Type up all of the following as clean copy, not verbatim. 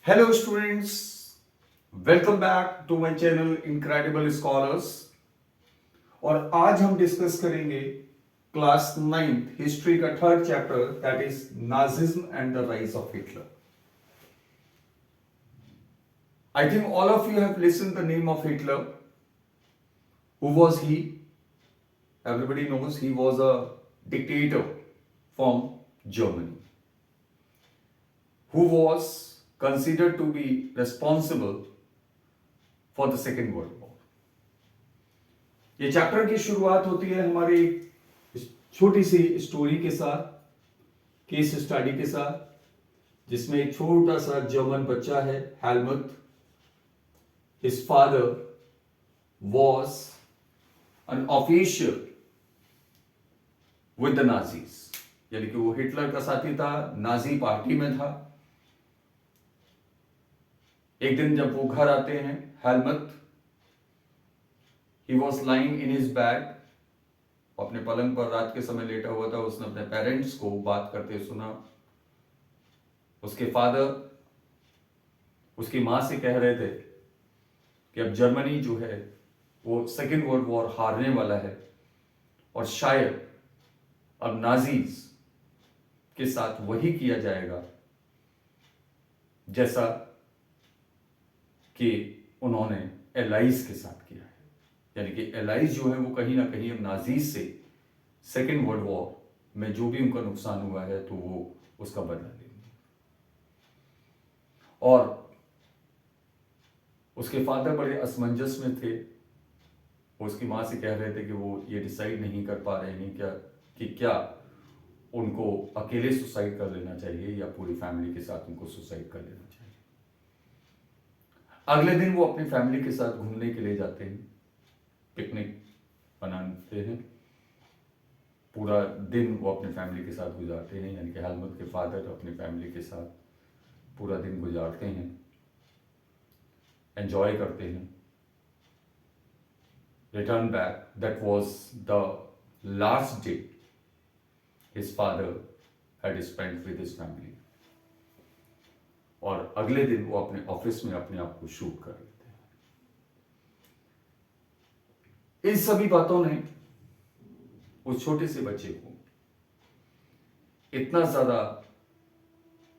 Hello students, welcome back to my channel incredible scholars. और आज हम डिस्कस करेंगे क्लास 9th हिस्ट्री का third chapter, that is Nazism and the rise of Hitler. I think all of you have listen the name of Hitler. Who was he? Everybody knows he was a dictator from Germany who was considered to be responsible for the Second World War. ये chapter की शुरुआत होती है हमारी छोटी सी story के साथ, case study के साथ, जिसमें एक छोटा सा जर्मन बच्चा है, Helmut. His father was an official with the Nazis, यानी कि वो हिटलर का साथी था, नाजी पार्टी में था। एक दिन जब वो घर आते हैं, Helmut, he was lying in his bed, अपने पलंग पर रात के समय लेटा हुआ था। उसने अपने पेरेंट्स को बात करते सुना। उसके फादर उसकी मां से कह रहे थे कि अब जर्मनी जो है वो सेकेंड वर्ल्ड वॉर हारने वाला है और शायद अब नाजीज के साथ वही किया जाएगा जैसा कि उन्होंने एलाइज के साथ किया है। यानी कि एलाइज जो है वो कहीं ना कहीं अब नाजीज से सेकेंड वर्ल्ड वॉर में जो भी उनका नुकसान हुआ है तो वो उसका बदला लेंगे। और उसके फादर बड़े असमंजस में थे। वो उसकी मां से कह रहे थे कि वो ये डिसाइड नहीं कर पा रहे हैं क्या उनको अकेले सुसाइड कर लेना चाहिए या पूरी फैमिली के साथ उनको सुसाइड कर लेना चाहिए। अगले दिन वो अपनी फैमिली के साथ घूमने के लिए जाते हैं, पिकनिक बनाते हैं। पूरा दिन वो अपनी फैमिली के साथ गुजारते हैं, यानी कि हेलमुट के फादर अपनी फैमिली के साथ पूरा दिन गुजारते हैं, एंजॉय करते हैं। Return back, that was the last day his father had spent with his family. और अगले दिन वो अपने ऑफिस में अपने आप को शूट कर लेते हैं। इन सभी बातों ने उस छोटे से बच्चे को इतना ज्यादा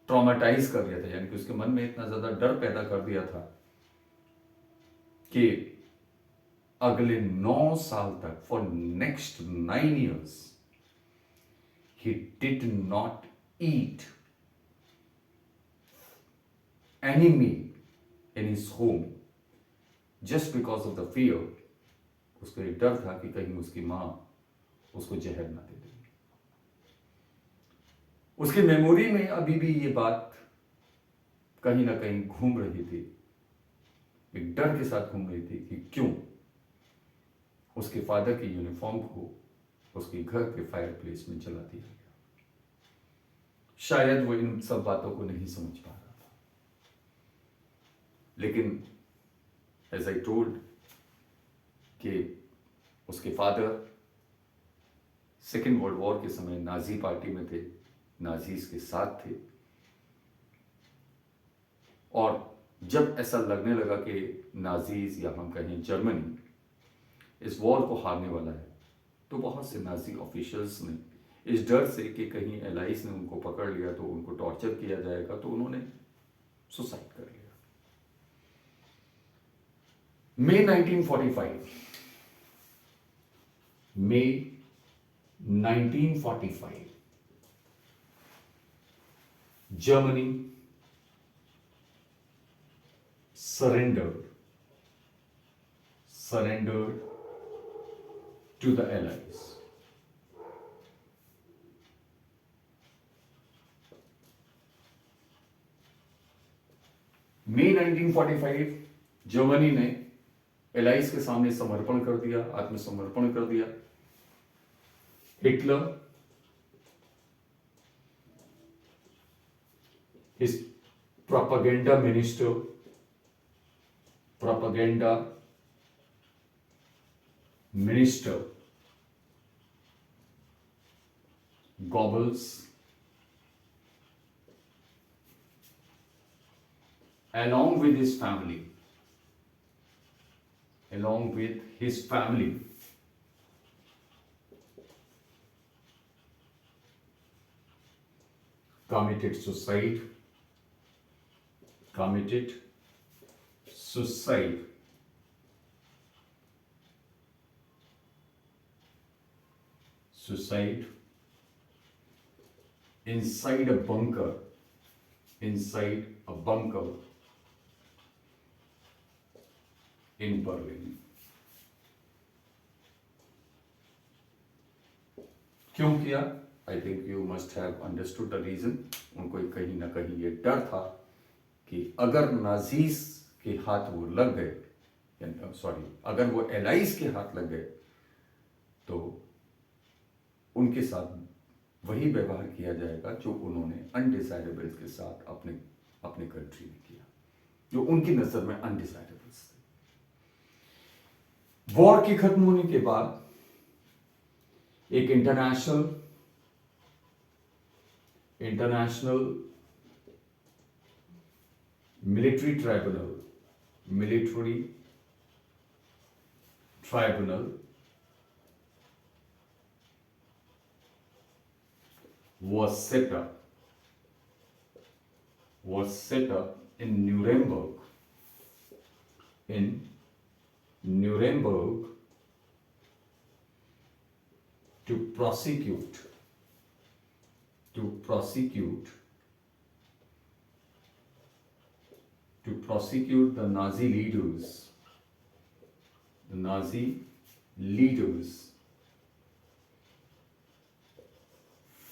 ट्रॉमेटाइज कर दिया था, यानी कि उसके मन में इतना ज्यादा डर पैदा कर दिया था कि अगले 9 साल तक, for next 9 years, he did not eat any meal in his home just because of the fear. उसको एक डर था कि कहीं उसकी मां उसको जहर ना दे दे। उसकी मेमोरी में अभी भी ये बात कहीं ना कहीं घूम रही थी, एक डर के साथ घूम रही थी कि क्यों उसके फादर की यूनिफॉर्म को उसके घर के फायर प्लेस में जला दिया गया। शायद वो इन सब बातों को नहीं समझ पा रहा था, लेकिन एज आई टोल्ड कि उसके फादर सेकेंड वर्ल्ड वॉर के समय नाजी पार्टी में थे, नाजीज के साथ थे। और जब ऐसा लगने लगा कि नाजीज या हम कहें जर्मनी इस वॉर को हारने वाला है, तो बहुत से नाजी ऑफिशियल्स ने इस डर से कि कहीं एलाइज ने उनको पकड़ लिया तो उनको टॉर्चर किया जाएगा, तो उन्होंने सुसाइड कर लिया। May 1945 Germany surrendered to the Allies. मई 1945 जर्मनी ने एलाइज के सामने समर्पण कर दिया, आत्मसमर्पण कर दिया। Hitler, his propaganda minister, Goebbels, along with his family, along with his family, committed suicide, committed suicide suicide inside a bunker, inside a bunker in Berlin. क्यों किया? I think you must have understood the reason. उनको कहीं ना कहीं ये डर था कि अगर नाजीज के हाथ वो लग गए, सॉरी, अगर वो एलाइज के हाथ लग गए तो उनके साथ वही व्यवहार किया जाएगा जो उन्होंने अनडिजायरेबल्स के साथ अपने अपने कंट्री में किया, जो उनकी नजर में अनडिजायरेबल्स थे. वॉर की खत्म होने के बाद एक international military tribunal was set up in Nuremberg to prosecute the Nazi leaders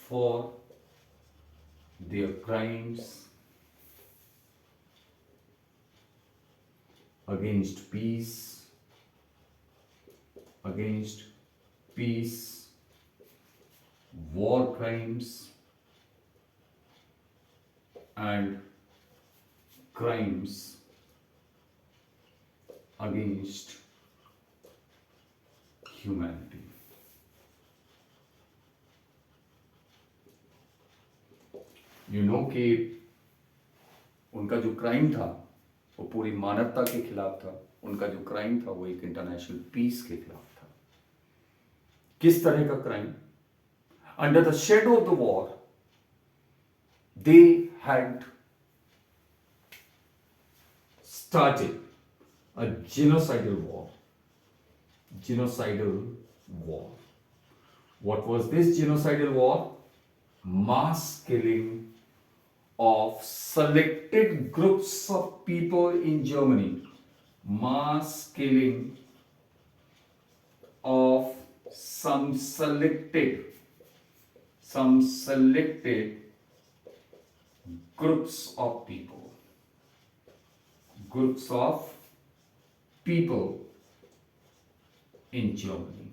for their crimes against peace, war crimes, and crimes against humanity. You know कि उनका जो क्राइम था वो पूरी मानवता के खिलाफ था. उनका जो क्राइम था वो एक इंटरनेशनल पीस के खिलाफ था. किस तरह का crime? Under the shadow of the war they had started a genocidal war. What was this genocidal war? Mass killing of selected groups of people in Germany. Mass killing of some selected groups of people in Germany.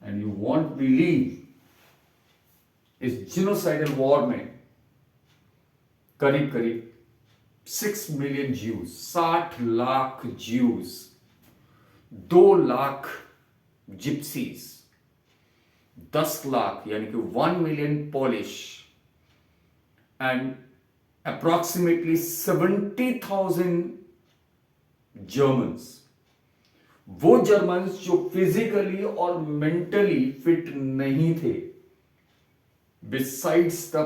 And you won't believe इस जीनोसाइडल war में करीब 6 million Jews, 60 lakh Jews, 2 lakh gypsies, 10 lakh यानी कि 1 million Polish and approximately 70,000 Germans. वो Germans जो physically और mentally fit नहीं थे, besides the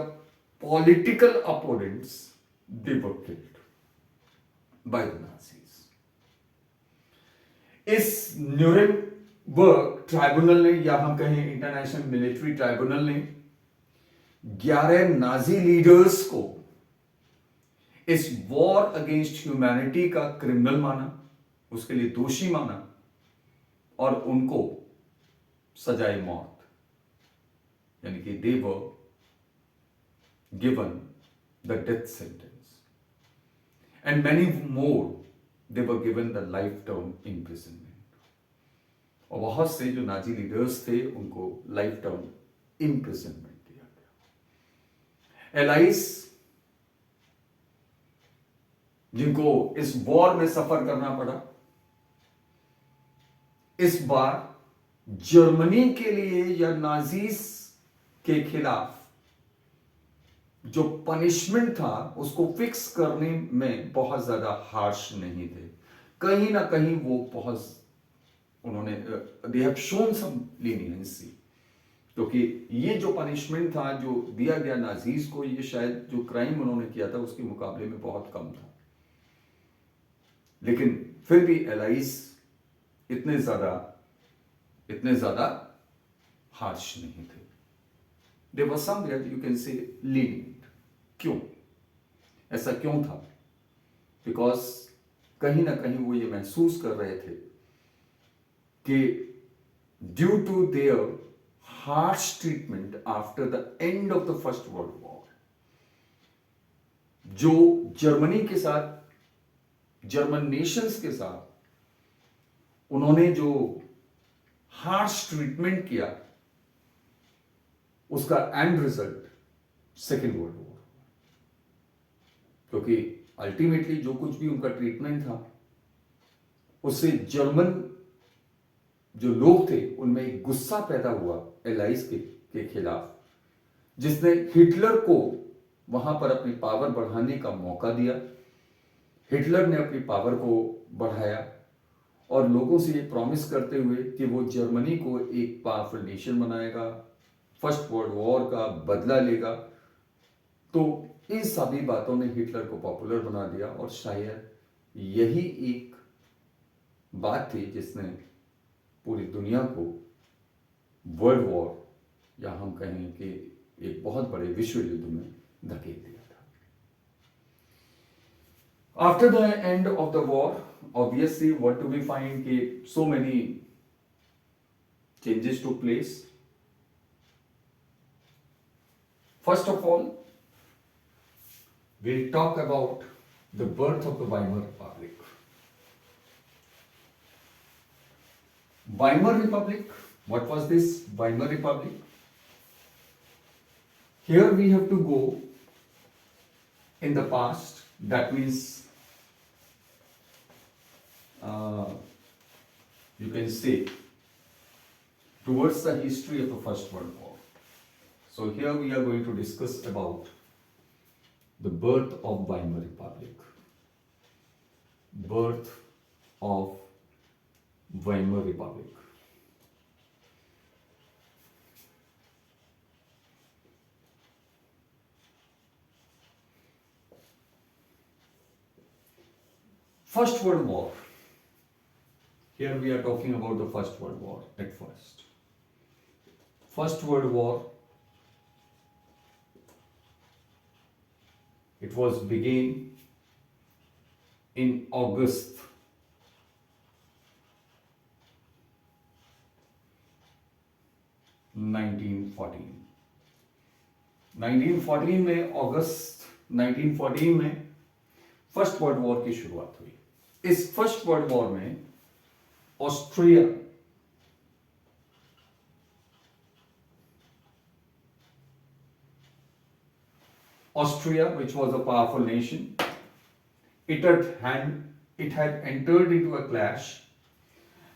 political opponents, they were killed by the Nazis. इस न्यूरेमबर्ग ट्राइब्यूनल ने, या हम कहें इंटरनेशनल मिलिट्री ट्राइब्यूनल ने, 11 नाजी लीडर्स को इस वॉर अगेंस्ट ह्यूमैनिटी का क्रिमिनल माना, उसके लिए दोषी माना और उनको सजाए मौत, यानी कि they were given the death sentence, and many more they were given the life term imprisonment. और बहुत से जो नाजी लीडर्स थे उनको लाइफ टर्म imprisonment दिया गया. एलाइस जिनको इस वॉर में सफर करना पड़ा, इस बार जर्मनी के लिए या नाजीज के खिलाफ जो पनिशमेंट था उसको फिक्स करने में बहुत ज्यादा हार्श नहीं थे, कहीं ना कहीं वो बहुत उन्होंने they have shown some leniency, क्योंकि ये जो पनिशमेंट था जो दिया गया नाजीज को, ये शायद जो क्राइम उन्होंने किया था उसके मुकाबले में बहुत कम था, लेकिन फिर भी एलाइज इतने ज्यादा हार्श नहीं थे। They were somewhere you can say lenient. क्यों ऐसा क्यों था? बिकॉज कहीं ना कहीं वो ये महसूस कर रहे थे कि due to their harsh treatment after the end of the First World War, जो जर्मनी के साथ, जर्मन नेशंस के साथ उन्होंने जो हार्श ट्रीटमेंट किया, उसका and result second World war, क्योंकि अल्टीमेटली जो कुछ भी उनका ट्रीटमेंट था उससे जर्मन जो लोग थे उनमें एक गुस्सा पैदा हुआ एलाइज के खिलाफ, जिसने हिटलर को वहां पर अपनी पावर बढ़ाने का मौका दिया। हिटलर ने अपनी पावर को बढ़ाया और लोगों से ये प्रॉमिस करते हुए कि वो जर्मनी को एक पावरफुल नेशन बनाएगा, फर्स्ट वर्ल्ड वॉर का बदला लेगा। तो इन सभी बातों ने हिटलर को पॉपुलर बना दिया और शायद यही एक बात थी जिसने पूरी दुनिया को वर्ल्ड वॉर, या हम कहें कि एक बहुत बड़े विश्व युद्ध में धकेल दिया था। After the end of the war, obviously what do we find कि so many changes took place. First of all we'll talk about the birth of the Weimar Republic. Weimar Republic, what was this Weimar Republic? Here we have to go in the past, that means you can say towards the history of the First World War. So here we are going to discuss about the birth of Weimar Republic. Birth of Weimar Republic. First World War. Here we are talking about the First World War at first. First World War, it was began in August 1914। 1914 में, अगस्त 1914 में first world war की शुरुआत हुई। इस first world war में Austria, which was a powerful nation, it had entered into a clash,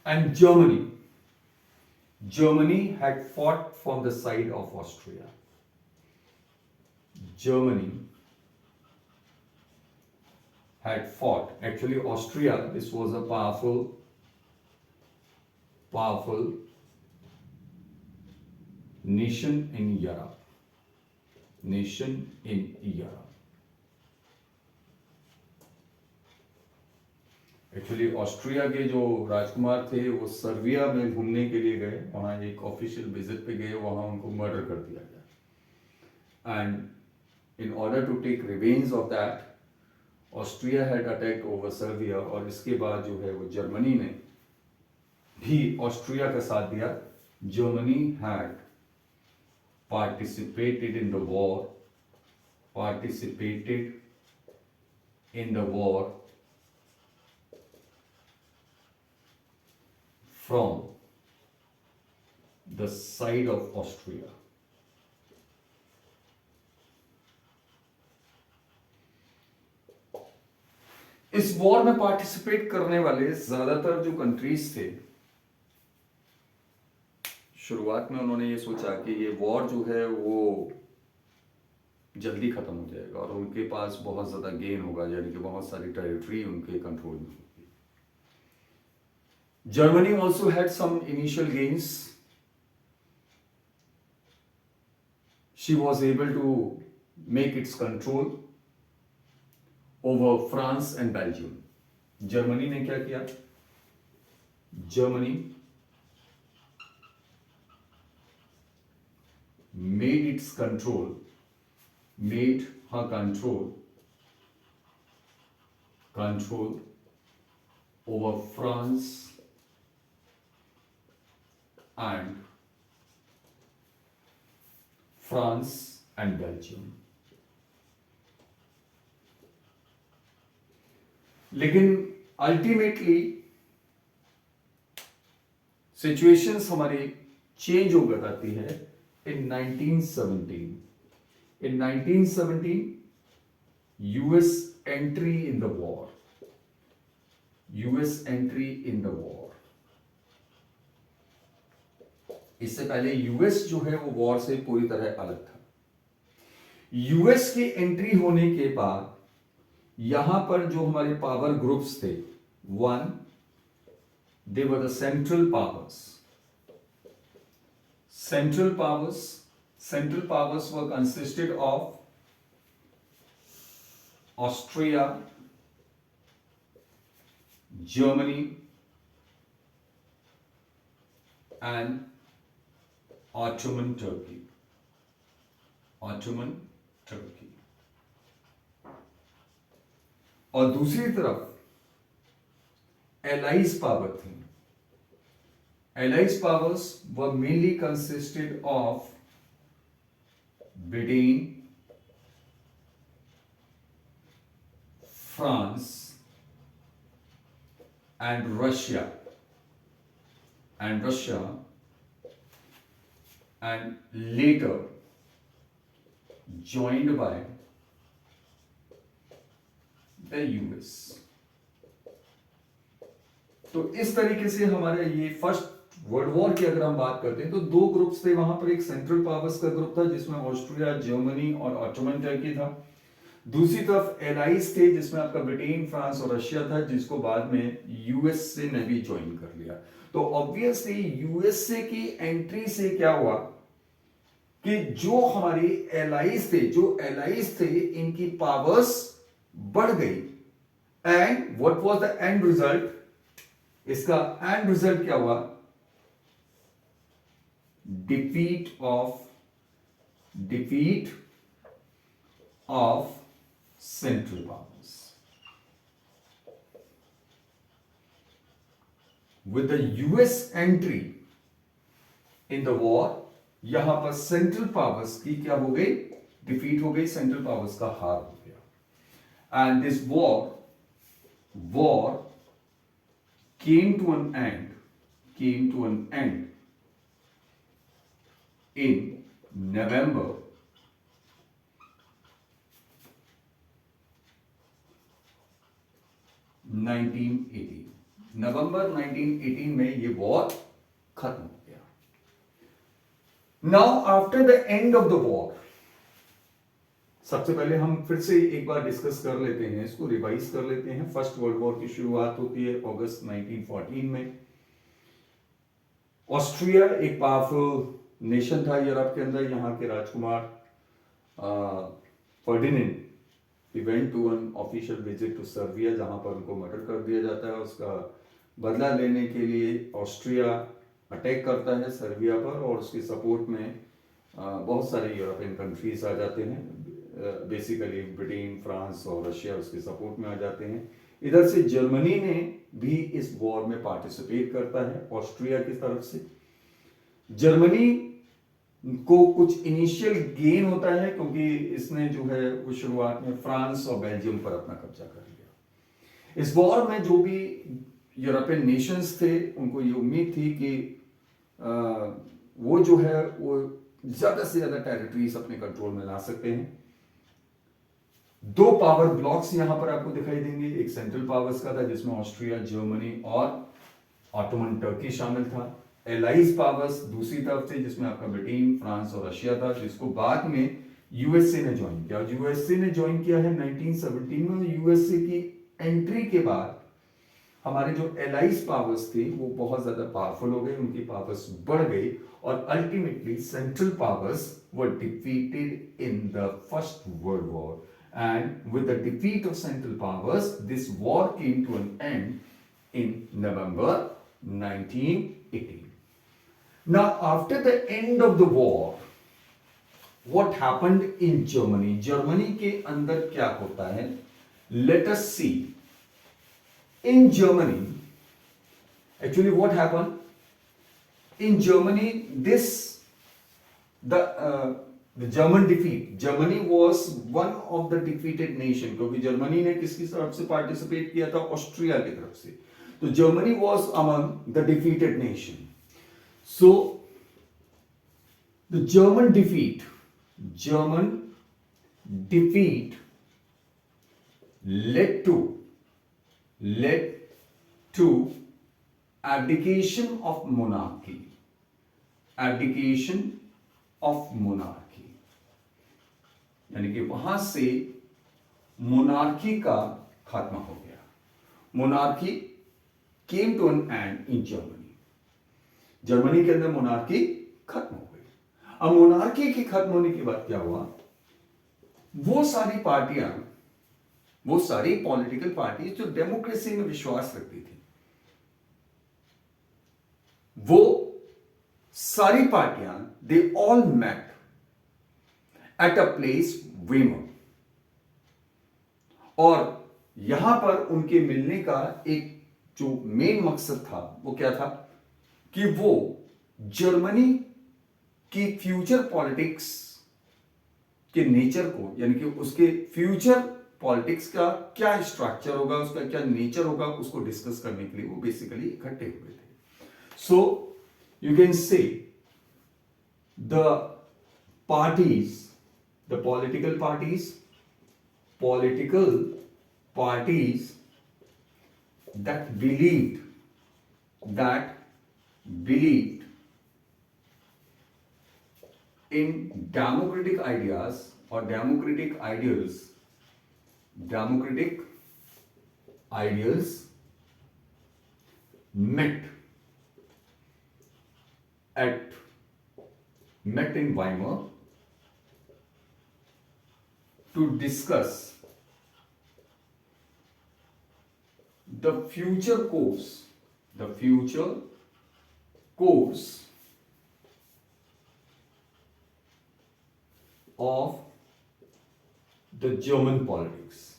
and Germany had fought from the side of Austria. Germany had fought. Actually, Austria, this was a powerful nation in Europe. Actually Austria के जो राजकुमार थे वो Serbia में घूमने के लिए गए, वहां एक ऑफिशियल विजिट पे गए, वहां उनको मर्डर कर दिया गया। And in order to take revenge of that, Austria had attacked over Serbia, और इसके बाद जो है वो जर्मनी ने भी ऑस्ट्रिया का साथ दिया। Germany had participated in the war from the side of Austria. इस वॉर में पार्टिसिपेट करने वाले ज्यादातर जो कंट्रीज थे, शुरुआत में उन्होंने ये सोचा कि ये वॉर जो है वो जल्दी खत्म हो जाएगा और उनके पास बहुत ज्यादा गेन होगा, यानी कि बहुत सारी टेरिटरी उनके कंट्रोल में होगी। Germany also had some initial gains. She was able to make its control over France and Belgium. Germany ने क्या किया? Germany made its control, made her control over France and Belgium. लेकिन ultimately situations हमारी change हो जाती है in 1917. In 1917, US entry in the war. US entry in the war. इससे पहले यूएस जो है वो वॉर से पूरी तरह अलग था। यूएस की एंट्री होने के बाद यहां पर जो हमारे पावर ग्रुप्स थे, one, they were the central powers. Central powers were consisted of Austria, Germany, and Ottoman Turkey. और दूसरी तरफ एलाइज पावर थी। Allied powers were mainly consisted of Britain, France, and Russia, and later joined by the US. तो इस तरीके से हमारे ये फर्स्ट वर्ल्ड वॉर की अगर हम बात करते हैं तो दो ग्रुप्स थे वहां पर। एक सेंट्रल पावर्स का ग्रुप था जिसमें ऑस्ट्रिया, जर्मनी और ऑटोमन टर्की था। दूसरी तरफ एलाइज थे जिसमें आपका ब्रिटेन, फ्रांस और रशिया था, जिसको बाद में यूएसए ने भी ज्वाइन कर लिया। तो ऑब्वियसली यूएसए की एंट्री से क्या हुआ कि जो हमारी एलाइज थे इनकी पावर्स बढ़ गई। And what was the end result? इसका एंड रिजल्ट क्या हुआ? defeat of central powers. With the US entry in the war, यहां पर सेंट्रल पावर्स की क्या हो गई? डिफीट हो गई, सेंट्रल पावर्स का हार हो गया। And this war came to an end in November 1918। नवंबर 1918 में ये वॉर खत्म हो गया। Now after the end of the war, सबसे पहले हम फिर से एक बार डिस्कस कर लेते हैं, इसको रिवाइज कर लेते हैं। फर्स्ट वर्ल्ड वॉर की शुरुआत होती है अगस्त 1914 में। ऑस्ट्रिया एक पावरफुल नेशन था यूरोप के अंदर। यहाँ के राजकुमार Ferdinand went to an official visit to Serbia, जहां पर उनको मर्डर कर दिया जाता है। उसका बदला लेने के लिए ऑस्ट्रिया अटैक करता है सर्बिया पर और उसके सपोर्ट में बहुत सारे यूरोपियन कंट्रीज आ जाते हैं। बेसिकली ब्रिटेन, फ्रांस और रशिया उसके सपोर्ट में आ जाते हैं। इधर से जर्मनी ने भी इस वॉर में पार्टिसिपेट करता है ऑस्ट्रिया की तरफ से। जर्मनी को कुछ इनिशियल गेन होता है क्योंकि इसने जो है वो शुरुआत में फ्रांस और बेल्जियम पर अपना कब्जा कर लिया। इस वॉर में जो भी यूरोपियन नेशंस थे उनको ये उम्मीद थी कि वो जो है वो ज्यादा से ज्यादा टेरिटरीज अपने कंट्रोल में ला सकते हैं। दो पावर ब्लॉक्स यहां पर आपको दिखाई देंगे। एक सेंट्रल पावर्स का था जिसमें ऑस्ट्रिया, जर्मनी और ऑटोमन टर्की शामिल था। एलाइज पावर्स दूसरी तरफ थे जिसमें आपका ब्रिटेन, फ्रांस और रशिया था, जिसको बाद में यूएसए ने ज्वाइन किया। यूएसए ने ज्वाइन किया है 1917 में। यूएसए की एंट्री के बाद हमारे जो एलाइज पावर्स थे वो बहुत ज्यादा पावरफुल हो गए, उनकी पावर्स बढ़ गई और ultimately central powers were defeated in the first world war, and with the defeat of central powers this war came to an end in November 1918. Now, after the end of the war, what happened in Germany? Germany के अंदर क्या होता है? Let us see. In Germany, actually, what happened? In Germany, the German defeat. Germany was one of the defeated nation, क्योंकि Germany ने किसकी तरफ से पार्टिसिपेट किया था? ऑस्ट्रिया की तरफ से। तो Germany was among the defeated nation. So the German defeat led to abdication of monarchy. यानी कि वहां से मोनार्की का खात्मा हो गया। Monarchy came to an end in Germany. Germany के अंदर मोनार्की खत्म हो गई। अब मोनार्की के खत्म होने के बाद क्या हुआ? वो सारी पार्टियां, वो सारी पॉलिटिकल पार्टी जो डेमोक्रेसी में विश्वास रखती थी, वो सारी पार्टियां they all met at a place Weimar, और यहां पर उनके मिलने का एक जो मेन मकसद था वो क्या था कि वो जर्मनी की फ्यूचर पॉलिटिक्स के नेचर को, यानी कि उसके फ्यूचर पॉलिटिक्स का क्या स्ट्रक्चर होगा, उसका क्या नेचर होगा, उसको डिस्कस करने के लिए वो बेसिकली इकट्ठे हुए थे। So you can say the parties, the political parties that believed in democratic ideas or democratic ideals met in Weimar to discuss the future course of the German politics.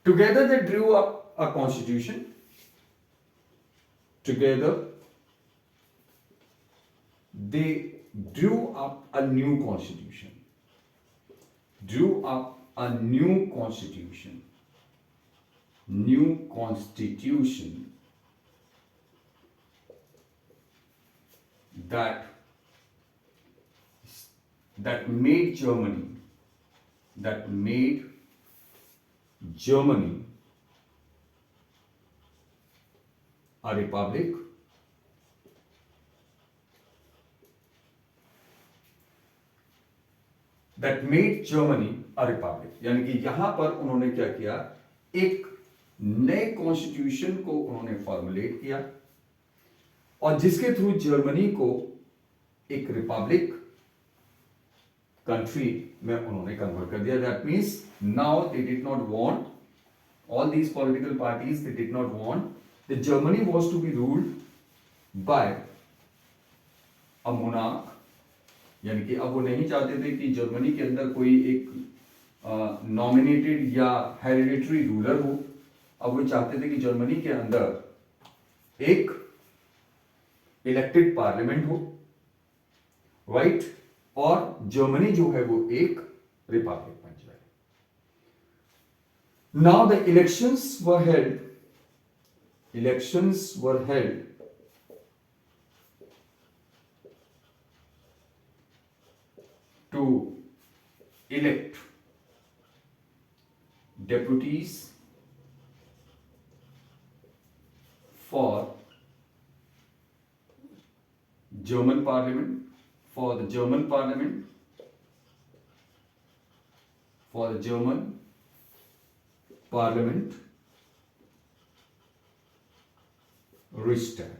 Together they drew up a constitution. Together they drew up a new constitution. New constitution that made Germany a republic, यानी कि यहां पर उन्होंने क्या किया? एक नए constitution को उन्होंने फॉर्मुलेट किया और जिसके थ्रू जर्मनी को एक रिपब्लिक कंट्री में उन्होंने कन्वर्ट कर दिया। That means now they did not want, all these political parties they did not want the Germany was to be ruled by a monarch, यानी कि अब वो नहीं चाहते थे कि जर्मनी के अंदर कोई एक नॉमिनेटेड या हेरिडिटरी रूलर हो। अब वो चाहते थे कि जर्मनी के अंदर एक इलेक्टेड पार्लियामेंट हो, राइट, और जर्मनी जो है वो एक रिपब्लिक बन जाए। Now the elections were held to elect deputies for German Parliament, for the German Parliament, for the German Parliament, Reichstag.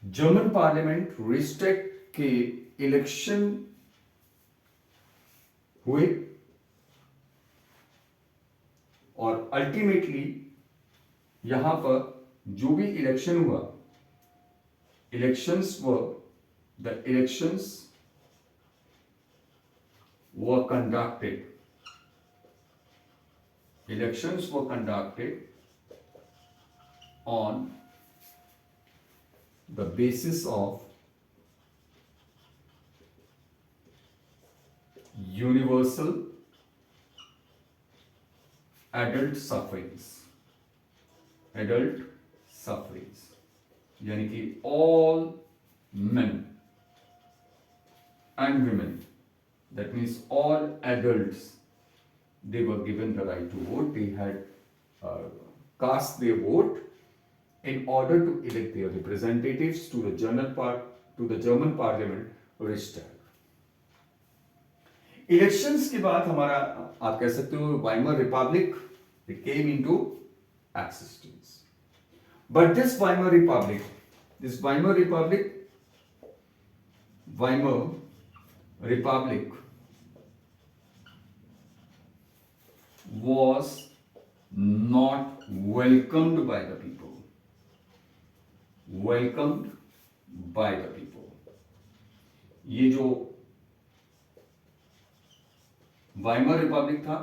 German parliament Reichstag के इलेक्शन हुए और अल्टीमेटली यहां पर जो भी इलेक्शन हुआ, elections were conducted on the basis of universal adult suffrage, यानी कि all men and women, that means all adults, they were given the right to vote. They had cast their vote in order to elect their representatives to the German Parliament, Reichstag. Elections के बाद हमारा, आप कह सकते हो, Weimar Republic, it came into existence. But this Weimar Republic was not welcomed by the people. ये जो Weimar Republic था,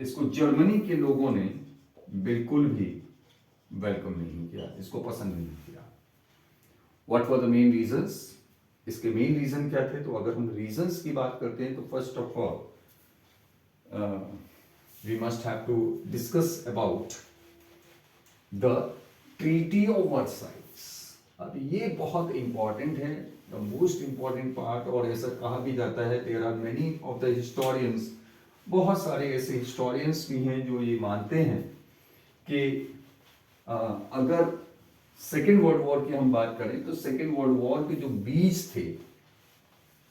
इसको जर्मनी के लोगों ने बिल्कुल भी वेलकम नहीं किया, इसको पसंद नहीं किया. What were the main reasons? इसके मेन रीजन क्या थे? तो अगर हम रीजंस की बात करते हैं तो first of all we must have to discuss about the treaty of Versailles. अब ये बहुत इंपॉर्टेंट है, द मोस्ट इंपॉर्टेंट पार्ट. और ऐसा कहा भी जाता है, there are many of the historians, बहुत सारे ऐसे हिस्टोरियंस भी हैं जो ये मानते हैं कि अगर सेकेंड वर्ल्ड वॉर की हम बात करें तो सेकेंड वर्ल्ड वॉर के जो बीज थे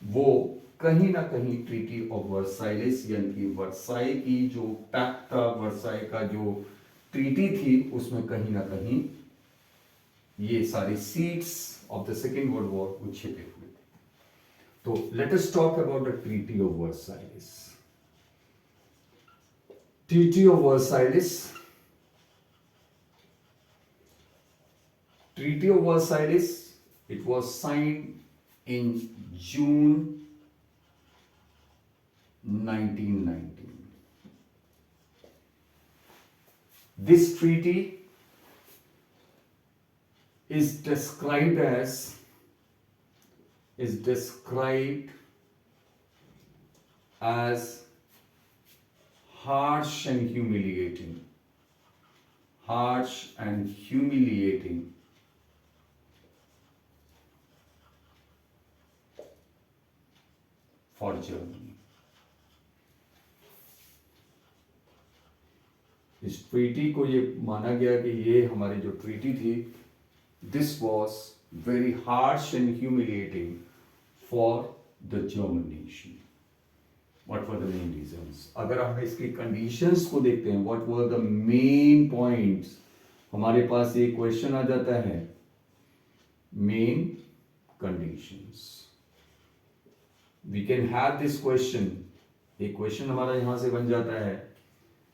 वो कहीं ना कहीं ट्रीटी ऑफ वर्साइलेस, यानी कि वर्साई की जो पैक्ट था, वर्साई का जो ट्रीटी थी, उसमें कहीं ना कहीं ये सारे seeds of the Second World War वो छिपे हुए थे. तो let us talk about the treaty of Versailles. Treaty of Versailles, Treaty of Versailles, it was signed in June 1919. This treaty is described as harsh and humiliating for Germany. इस treaty को ये माना गया कि ये हमारी जो ट्रीटी थी, this was very harsh and humiliating for the German nation. What were the main reasons? अगर हम इसकी कंडीशंस को देखते हैं, what were the main points, हमारे पास ये क्वेश्चन आ जाता है, main conditions. We can have this question, एक क्वेश्चन हमारा यहां से बन जाता है,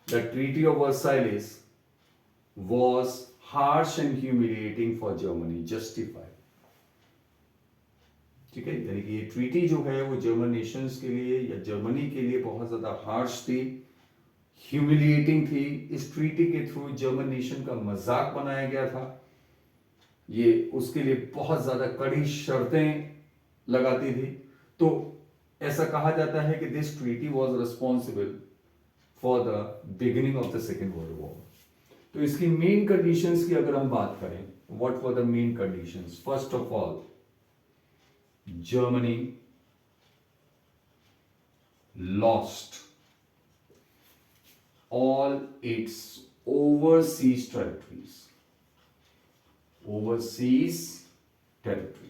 the Treaty of Versailles was harsh and humiliating for Germany, justified. ठीक है, यानी कि ये ट्रीटी जो है वो जर्मन नेशंस के लिए या जर्मनी के लिए बहुत ज्यादा हार्श थी, ह्यूमिलिएटिंग थी. इस ट्रीटी के थ्रू जर्मन नेशन का मजाक बनाया गया था. ये उसके लिए बहुत ज्यादा कड़ी शर्तें लगाती थी. तो ऐसा कहा जाता है कि this treaty was responsible for the beginning of the Second World war. तो इसकी मेन कंडीशंस की अगर हम बात करें, what were the main conditions? First of all, Germany lost all its overseas territories. Overseas territories.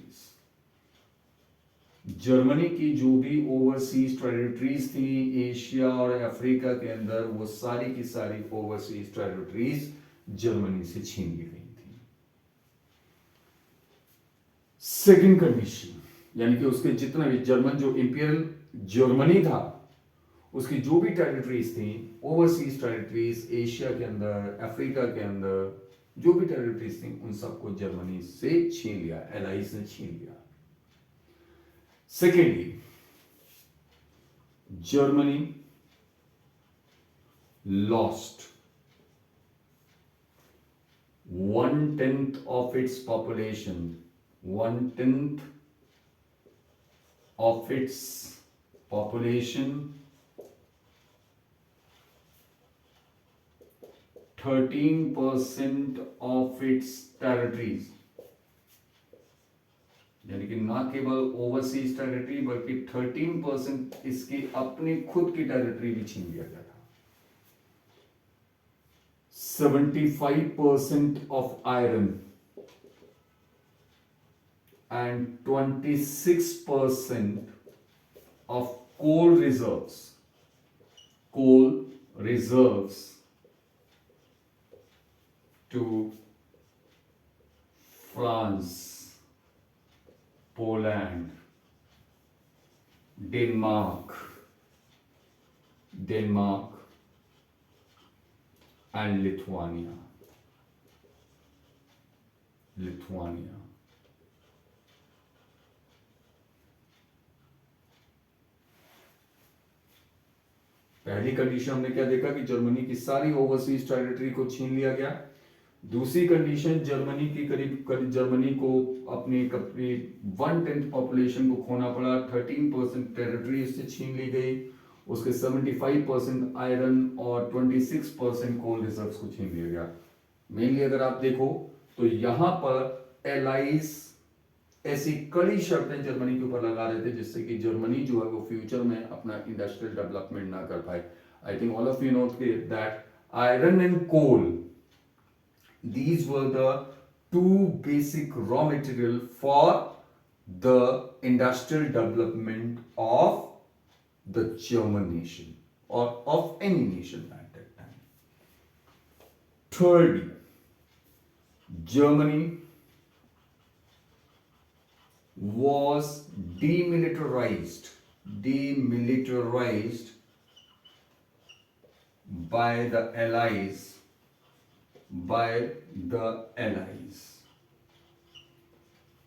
Germany की जो भी ओवरसीज टेरिटरीज थी एशिया और अफ्रीका के अंदर, वो सारी की सारी ओवरसीज टेरिटरीज जर्मनी से छीन ली गई थी। सेकंड कंडीशन, यानी कि उसके जितना भी जर्मन जो इंपीरियल जर्मनी था, उसकी जो भी टेरिटरीज थी, ओवरसीज टेरिटरीज एशिया के अंदर, अफ्रीका के अंदर जो भी टेरिटरीज थी, उन सबको जर्मनी से छीन लिया, एलाइज ने छीन लिया। Secondly, Germany lost 1/10 of its population, 1/10 of its population, 13% of its territories, यानी कि ना केवल ओवरसीज टेरिटरी बल्कि 13% इसकी अपनी खुद की टेरिटरी भी छीन लिया गया था। 75% of iron and 26% of coal reserves to France, Poland, Denmark, and Lithuania. पहली कंडीशन हमने क्या देखा कि जर्मनी की सारी ओवरसीज टेरिटरी को छीन लिया गया। दूसरी कंडीशन, जर्मनी को अपनी 1/10 पॉपुलेशन को खोना पड़ा, 13% टेरिटरी इससे छीन ली गई, उसके 75% आयरन और 26% कोल रिजर्व्स को छीन लिया गया। मेनली अगर आप देखो तो यहां पर एलाइज ऐसी कड़ी शर्तें जर्मनी के ऊपर लगा रहे थे जिससे कि जर्मनी जो है वो फ्यूचर में अपना इंडस्ट्रियल डेवलपमेंट ना कर पाए। I think all of you know that iron and coal, these were the two basic raw material for the industrial development of the German nation or of any nation at that time. Thirdly, Germany was demilitarized by the Allies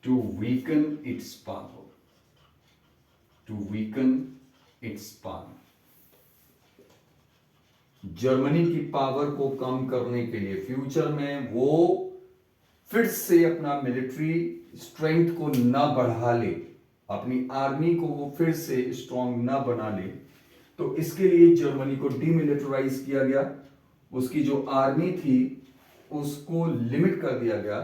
to weaken its power. Germany की power को कम करने के लिए future में वो फिर से अपना मिलिट्री स्ट्रेंथ को ना बढ़ा ले, अपनी आर्मी को वो फिर से स्ट्रांग ना बना ले, तो इसके लिए जर्मनी को डीमिलिटराइज किया गया। उसकी जो आर्मी थी उसको लिमिट कर दिया गया।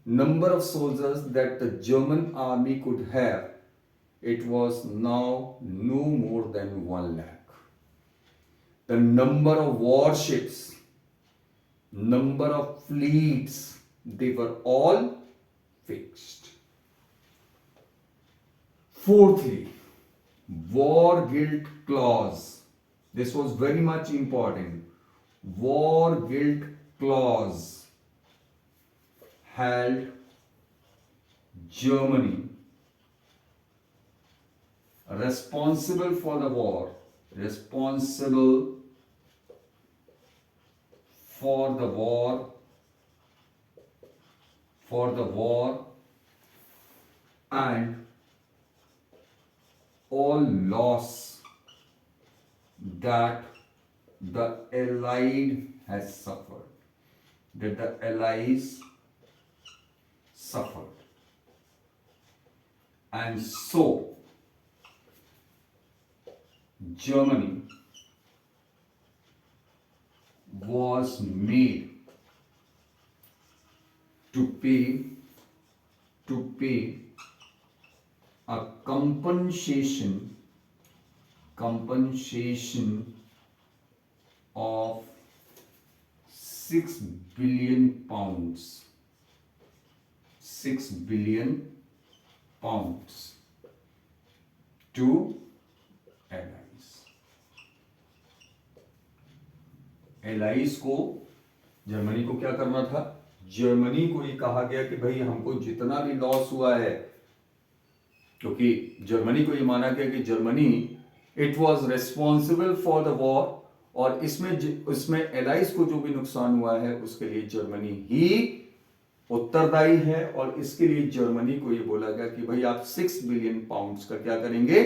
Number of soldiers that the German army could have, it was now no more than 1 lakh. The number of warships, number of fleets, they were all fixed. Fourthly, war guilt clause. This was very much important. War guilt clause held Germany responsible for the war, and all loss that the Allies suffered. And so Germany was made to pay a compensation of 6 billion pounds. 6 billion pounds to alias. Alias को, Germany को क्या करना था? Germany को ये कहा गया कि भाई हमको जितना भी लॉस हुआ है, क्योंकि जर्मनी को ये माना गया कि Germany it was responsible for the war, और इसमें एलाइस को जो भी नुकसान हुआ है उसके लिए जर्मनी ही उत्तरदायी है. और इसके लिए जर्मनी को ये बोला गया कि भाई आप 6 बिलियन पाउंड्स का क्या करेंगे?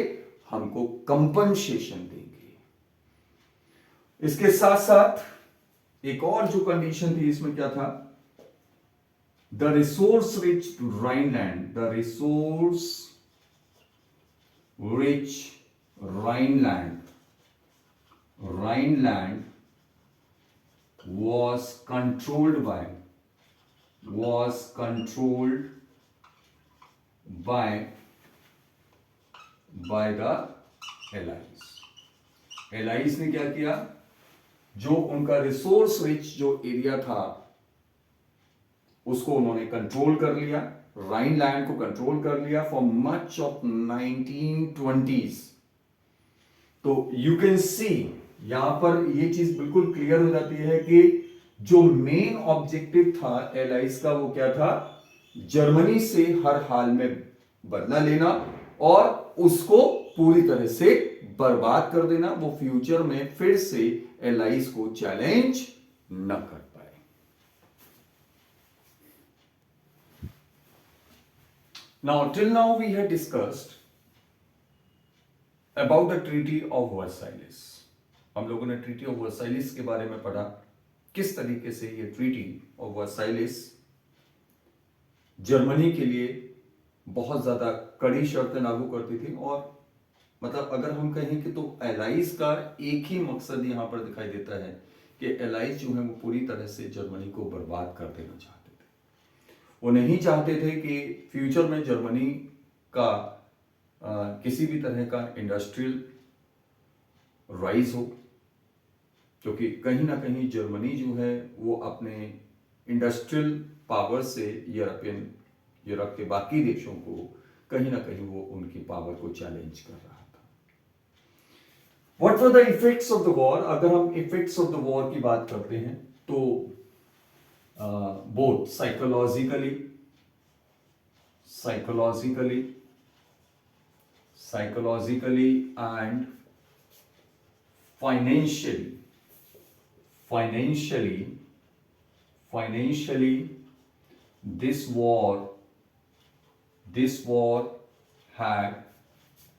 हमको कंपनसेशन देंगे. इसके साथ साथ एक और जो कंडीशन थी इसमें क्या था? The resource rich Rhineland, the resource rich Rhineland, Rhineland was controlled by the allies. Allies ने क्या किया? जो उनका रिसोर्स रिच जो एरिया था उसको उन्होंने कंट्रोल कर लिया, राइनलैंड को कंट्रोल कर लिया फॉर मच ऑफ 1920s. तो यू कैन सी यहां पर ये चीज बिल्कुल क्लियर हो जाती है कि जो मेन ऑब्जेक्टिव था एलाइज का वो क्या था? जर्मनी से हर हाल में बदला लेना और उसको पूरी तरह से बर्बाद कर देना. वो फ्यूचर में फिर से एलाइज को चैलेंज न कर पाए. Now till now we have discussed about the treaty of Versailles. हम लोगों ने ट्रीटी ऑफ वर्साइलेस के बारे में पढ़ा, किस तरीके से ये ट्रीटी ऑफ वर्साइलेस जर्मनी के लिए बहुत ज्यादा कड़ी शर्तें लागू करती थी. और मतलब अगर हम कहें कि तो एलाइज का एक ही मकसद यहां पर दिखाई देता है कि एलाइज जो है वो पूरी तरह से जर्मनी को बर्बाद कर देना चाहते थे. वो नहीं चाहते थे कि फ्यूचर में जर्मनी का किसी भी तरह का इंडस्ट्रियल राइज हो, क्योंकि कहीं ना कहीं जर्मनी जो है वो अपने इंडस्ट्रियल पावर से यूरोप के बाकी देशों को कहीं ना कहीं वो उनकी पावर को चैलेंज कर रहा था. What were the effects of the war? अगर हम इफेक्ट्स ऑफ द वॉर की बात करते हैं तो both psychologically and financially this war had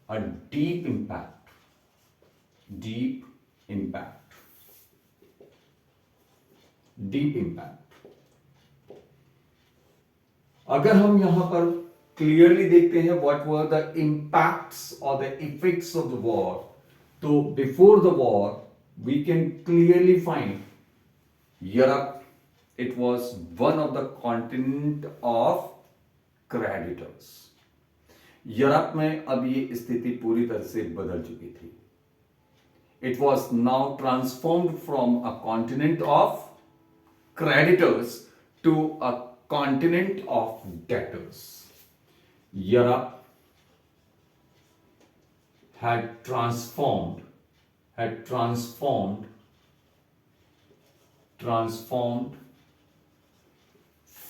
a deep impact. अगर हम यहां पर क्लियरली देखते हैं व्हाट वर द इंपैक्ट्स और the effects of the war, तो before the war we can clearly find Europe, it was one of the continent of creditors. Europe में अब ये स्थिति पूरी तरह से बदल चुकी थी. It was now transformed from a continent of creditors to a continent of debtors. Europe had transformed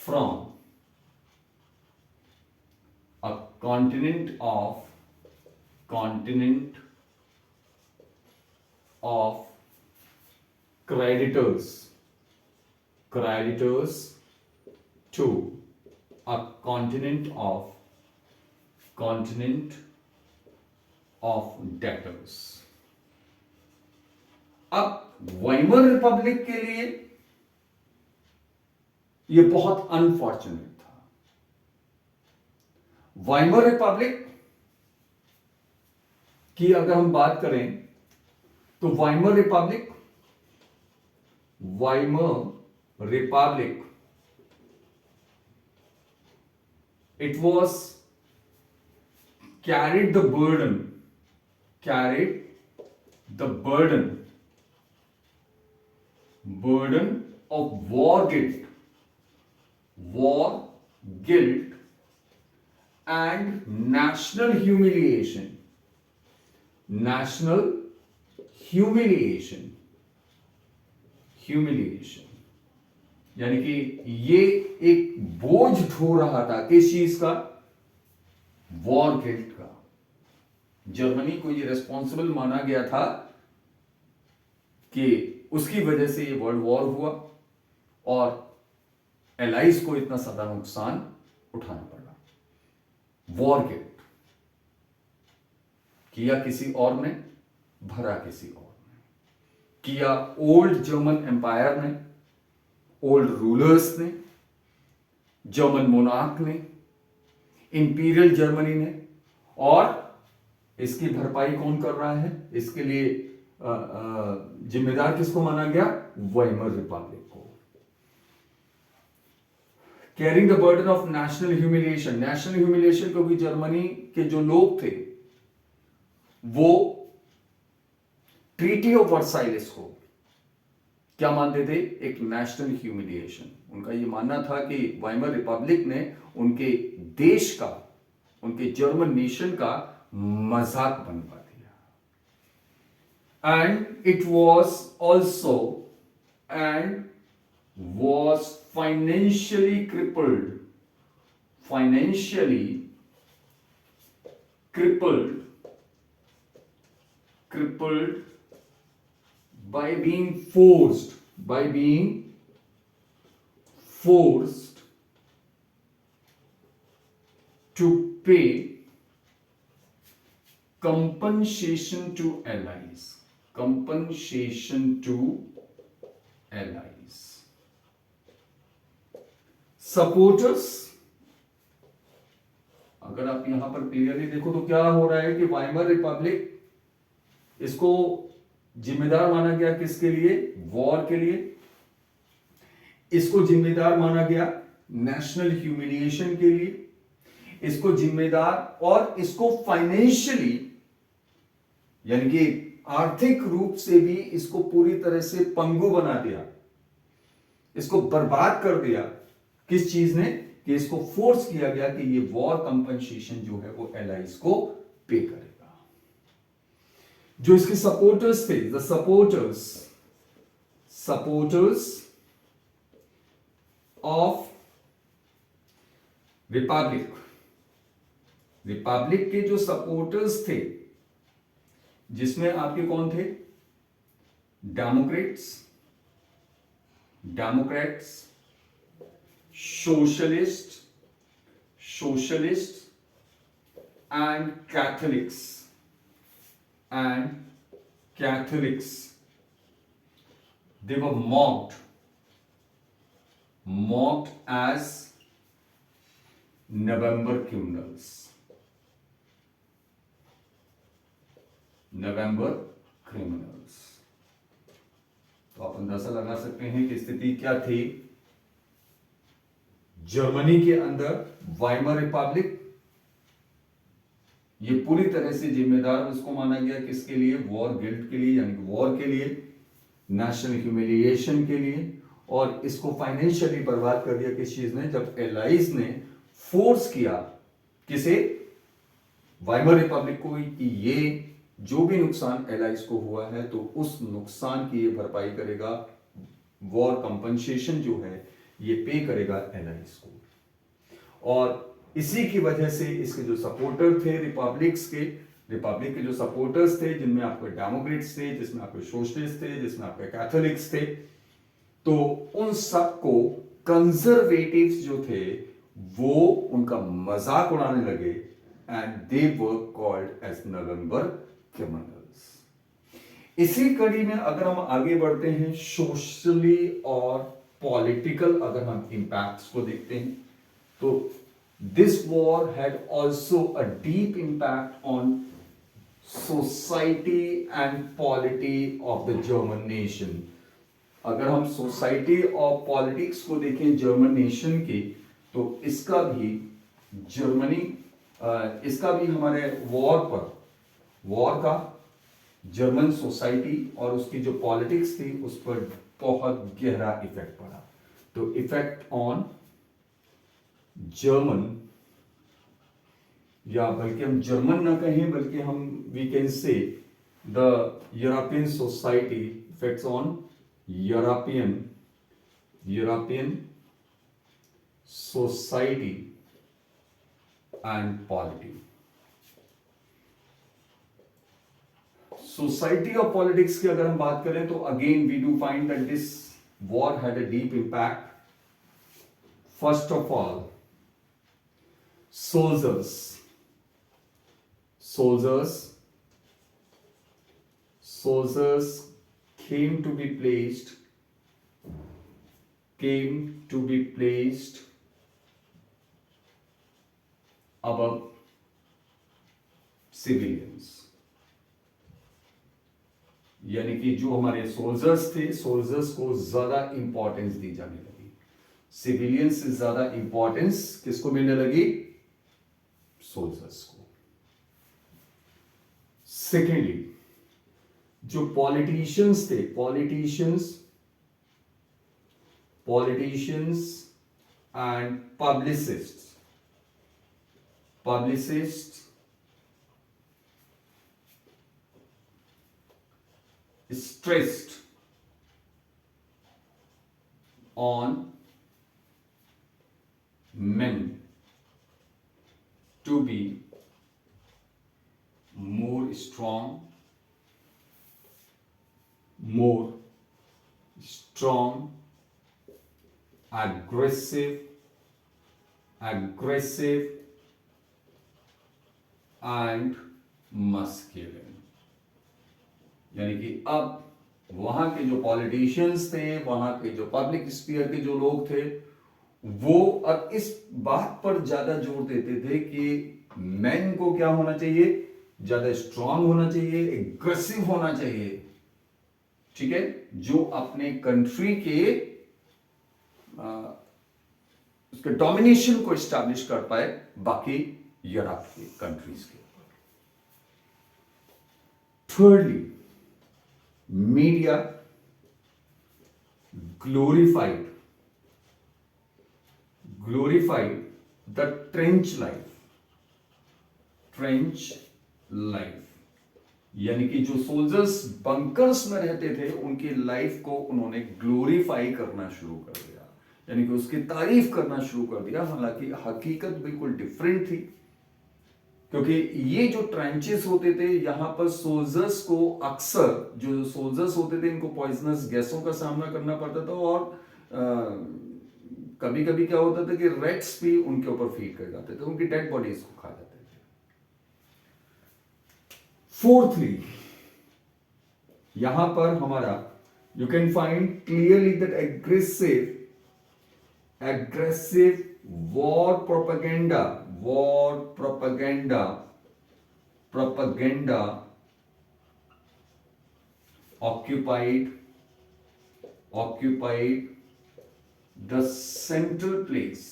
from a continent of creditors to a continent of debtors. अब वाइमर रिपब्लिक के लिए यह बहुत अनफॉर्चुनेट था. वाइमर रिपब्लिक की अगर हम बात करें तो Weimar Republic it was carried the burden of war guilt and national humiliation यानी कि ये एक बोझ ढो रहा था किस चीज का, वॉर गिल्ट का। जर्मनी को ये रेस्पॉन्सिबल माना गया था कि उसकी वजह से ये वर्ल्ड वॉर हुआ और एलाइज को इतना ज्यादा नुकसान उठाना पड़ा। वॉर गिल्ट किया किसी और ने, भरा किसी और ने किया, ओल्ड जर्मन एम्पायर ने, ओल्ड रूलर्स ने, जर्मन मोनार्क ने, इंपीरियल जर्मनी ने। और इसकी भरपाई कौन कर रहा है, इसके लिए जिम्मेदार किसको माना गया, वाइमर रिपब्लिक को। Carrying the burden of national humiliation, national humiliation क्योंकि जर्मनी के जो लोग थे वो ट्रीटी ऑफ वर्साइलेस को क्या मानते थे, एक नेशनल ह्यूमिलिएशन। उनका यह मानना था कि वाइमर रिपब्लिक ने उनके देश का, उनके जर्मन नेशन का मजाक बनवा दिया। And it was also and was financially crippled by being forced to pay compensation to allies. Supporters, अगर आप यहां पर क्लियरली देखो तो क्या हो रहा है कि वाइमर रिपब्लिक, इसको जिम्मेदार माना गया किसके लिए, वॉर के लिए। इसको जिम्मेदार माना गया नेशनल ह्यूमिलिएशन के लिए। इसको जिम्मेदार और इसको फाइनेंशियली यानी कि आर्थिक रूप से भी इसको पूरी तरह से पंगु बना दिया, इसको बर्बाद कर दिया। किस चीज ने, कि इसको फोर्स किया गया कि ये वॉर कंपनसेशन जो है वो एलाइज को पे करेगा। जो इसके सपोर्टर्स थे, द सपोर्टर्स ऑफ रिपब्लिक के जो सपोर्टर्स थे, जिसमें आपके कौन थे, Democrats, socialist and Catholics they were mocked as November criminals. तो आप अंदाजा लगा सकते हैं कि स्थिति क्या थी जर्मनी के अंदर। वाइमर रिपब्लिक ये पूरी तरह से जिम्मेदार उसको माना गया किसके लिए, वॉर गिल्ट के लिए, यानी कि वॉर के लिए, नेशनल ह्यूमिलिएशन के लिए। और इसको फाइनेंशियली बर्बाद कर दिया किस चीज ने, जब एलाइज ने फोर्स किया किसे, वाइमर रिपब्लिक को, कि ये जो भी नुकसान एलाइज को हुआ है तो उस नुकसान की ये भरपाई करेगा, वॉर कंपनसेशन जो है ये पे करेगा एलाइज को। और इसी की वजह से इसके जो सपोर्टर थे रिपब्लिक के जो सपोर्टर्स थे, जिनमें आपके डेमोक्रेट्स थे, जिसमें आपके सोशलिस्ट थे, जिसमें आपके कैथोलिक्स थे, तो उन सबको कंजर्वेटिव्स जो थे वो उनका मजाक उड़ाने लगे। And they were called as November criminals. इसी कड़ी में अगर हम आगे बढ़ते हैं, सोशली और पॉलिटिकल अगर हम इंपैक्ट्स को देखते हैं, तो this war had also a deep impact on society and polity of the German nation. अगर हम सोसाइटी और पॉलिटिक्स को देखें जर्मन नेशन की, तो इसका भी हमारे वॉर का जर्मन सोसाइटी और उसकी जो पॉलिटिक्स थी उस पर बहुत गहरा इफेक्ट पड़ा। तो इफेक्ट ऑन जर्मन, या बल्कि हम जर्मन ना कहें बल्कि हम we can say the European society, effects on European society and polity. Society और पॉलिटिक्स की अगर हम बात करें तो again we do find that this war had a deep impact. First of all, soldiers came to be placed above civilians। यानी कि जो हमारे सोल्जर्स थे, सोल्जर्स को ज्यादा इंपॉर्टेंस दी जाने लगी, सिविलियंस से ज्यादा इंपॉर्टेंस किसको मिलने लगी? सोल्जर्स को। सेकेंडली, जो पॉलिटिशियंस थे, politicians and publicist stressed on men to be more strong, aggressive and masculine। यानी कि अब वहां के जो पॉलिटिशियंस थे, वहां के जो पब्लिक स्फीयर के जो लोग थे, वो अब इस बात पर ज्यादा जोर देते थे कि मैन को क्या होना चाहिए? ज्यादा स्ट्रांग होना चाहिए, एग्रेसिव होना चाहिए, ठीक है, जो अपने कंट्री के उसके डोमिनेशन को एस्टैब्लिश कर पाए बाकी यूरोप के कंट्रीज के ऊपर। Thirdly, media glorified the trench life। यानी कि जो सोल्जर्स बंकर्स में रहते थे उनकी लाइफ को उन्होंने ग्लोरीफाई करना शुरू कर दिया, यानी कि उसकी तारीफ करना शुरू कर दिया। हालांकि हकीकत बिल्कुल डिफरेंट थी, क्योंकि ये जो ट्रेंचेस होते थे यहां पर सोल्जर्स को अक्सर, जो सोल्जर्स होते थे इनको पॉइजनस गैसों का सामना करना पड़ता था, और कभी कभी क्या होता था कि रेट्स भी उनके ऊपर फीड कर जाते थे, उनकी डेड बॉडीज को खा जाते थे। फोर्थली, यहां पर हमारा you can find clearly that aggressive war propaganda occupied the central place।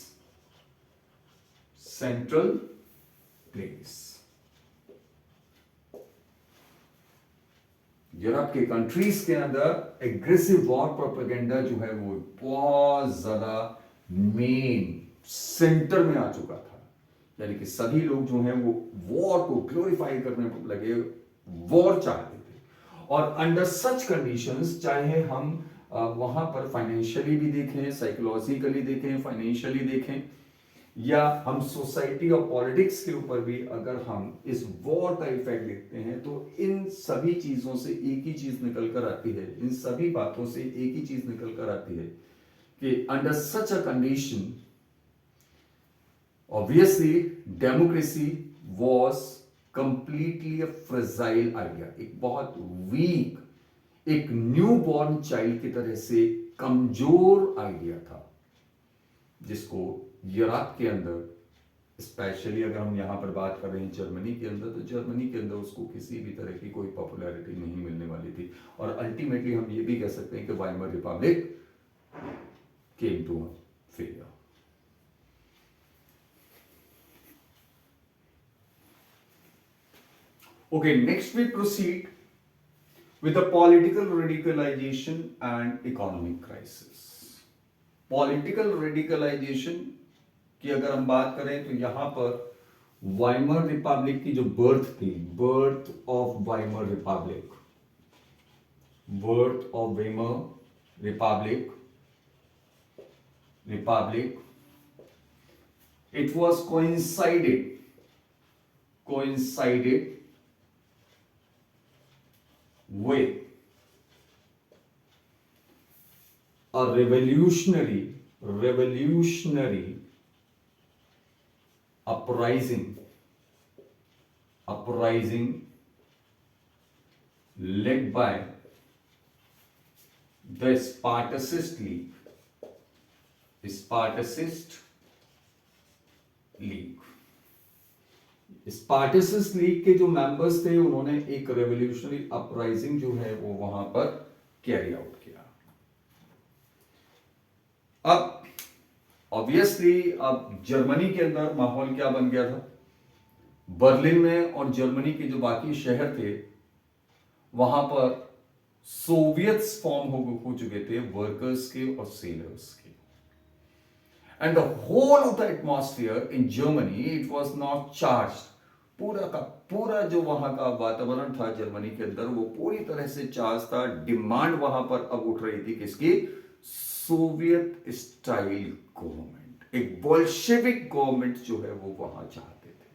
Europe के कंट्रीज के अंदर एग्रेसिव वॉर प्रोपेगेंडा जो है वो बहुत ज्यादा मेन सेंटर में आ चुका था। यानी कि सभी लोग जो हैं वो वॉर को ग्लोरीफाई करने को लगे, वॉर चाहते थे। और अंडर सच कंडीशंस, चाहे हम वहां पर फाइनेंशियली भी देखें, साइकोलॉजिकली देखें, फाइनेंशियली देखें, या हम सोसाइटी और पॉलिटिक्स के ऊपर भी अगर हम इस वॉर का इफेक्ट देखते हैं, तो इन सभी चीजों से एक ही चीज निकल कर आती है, इन सभी बातों से एक ही चीज निकल कर आती है कि under such a condition obviously democracy was completely a fragile idea. एक बहुत वीक, एक न्यू बॉर्न चाइल्ड की तरह से कमजोर आइडिया था, जिसको यूरोप के अंदर, स्पेशली अगर हम यहां पर बात कर रहे हैं जर्मनी के अंदर, तो जर्मनी के अंदर उसको किसी भी तरह की कोई पॉपुलैरिटी नहीं मिलने वाली थी। और अल्टीमेटली हम ये भी कह सकते हैं कि Weimar republic came to a failure. Okay, next we proceed with the political radicalization and economic crisis. Political radicalization की अगर हम बात करें तो यहां पर वाइमर रिपब्लिक की जो बर्थ थी, birth of Weimar Republic, birth of Weimar Republic, it was coincided with a revolutionary uprising led by the Spartacist League. Spartacist League के जो मेंबर्स थे उन्होंने एक रेवोल्यूशनरी अपराइजिंग जो है वो वहां पर कैरी आउट किया। अब ऑब्वियसली अब जर्मनी के अंदर माहौल क्या बन गया था, बर्लिन में और जर्मनी के जो बाकी शहर थे वहां पर सोवियत्स फॉर्म हो चुके थे, वर्कर्स के और सेलर्स के। And the whole of the atmosphere in Germany, it was not charged. पूरा का पूरा जो वहां का वातावरण था जर्मनी के अंदर वो पूरी तरह से चार्ज था। डिमांड वहां पर अब उठ रही थी किसकी? सोवियत स्टाइल गवर्नमेंट, एक बोल्शेविक गवर्नमेंट जो है वो वहां चाहते थे।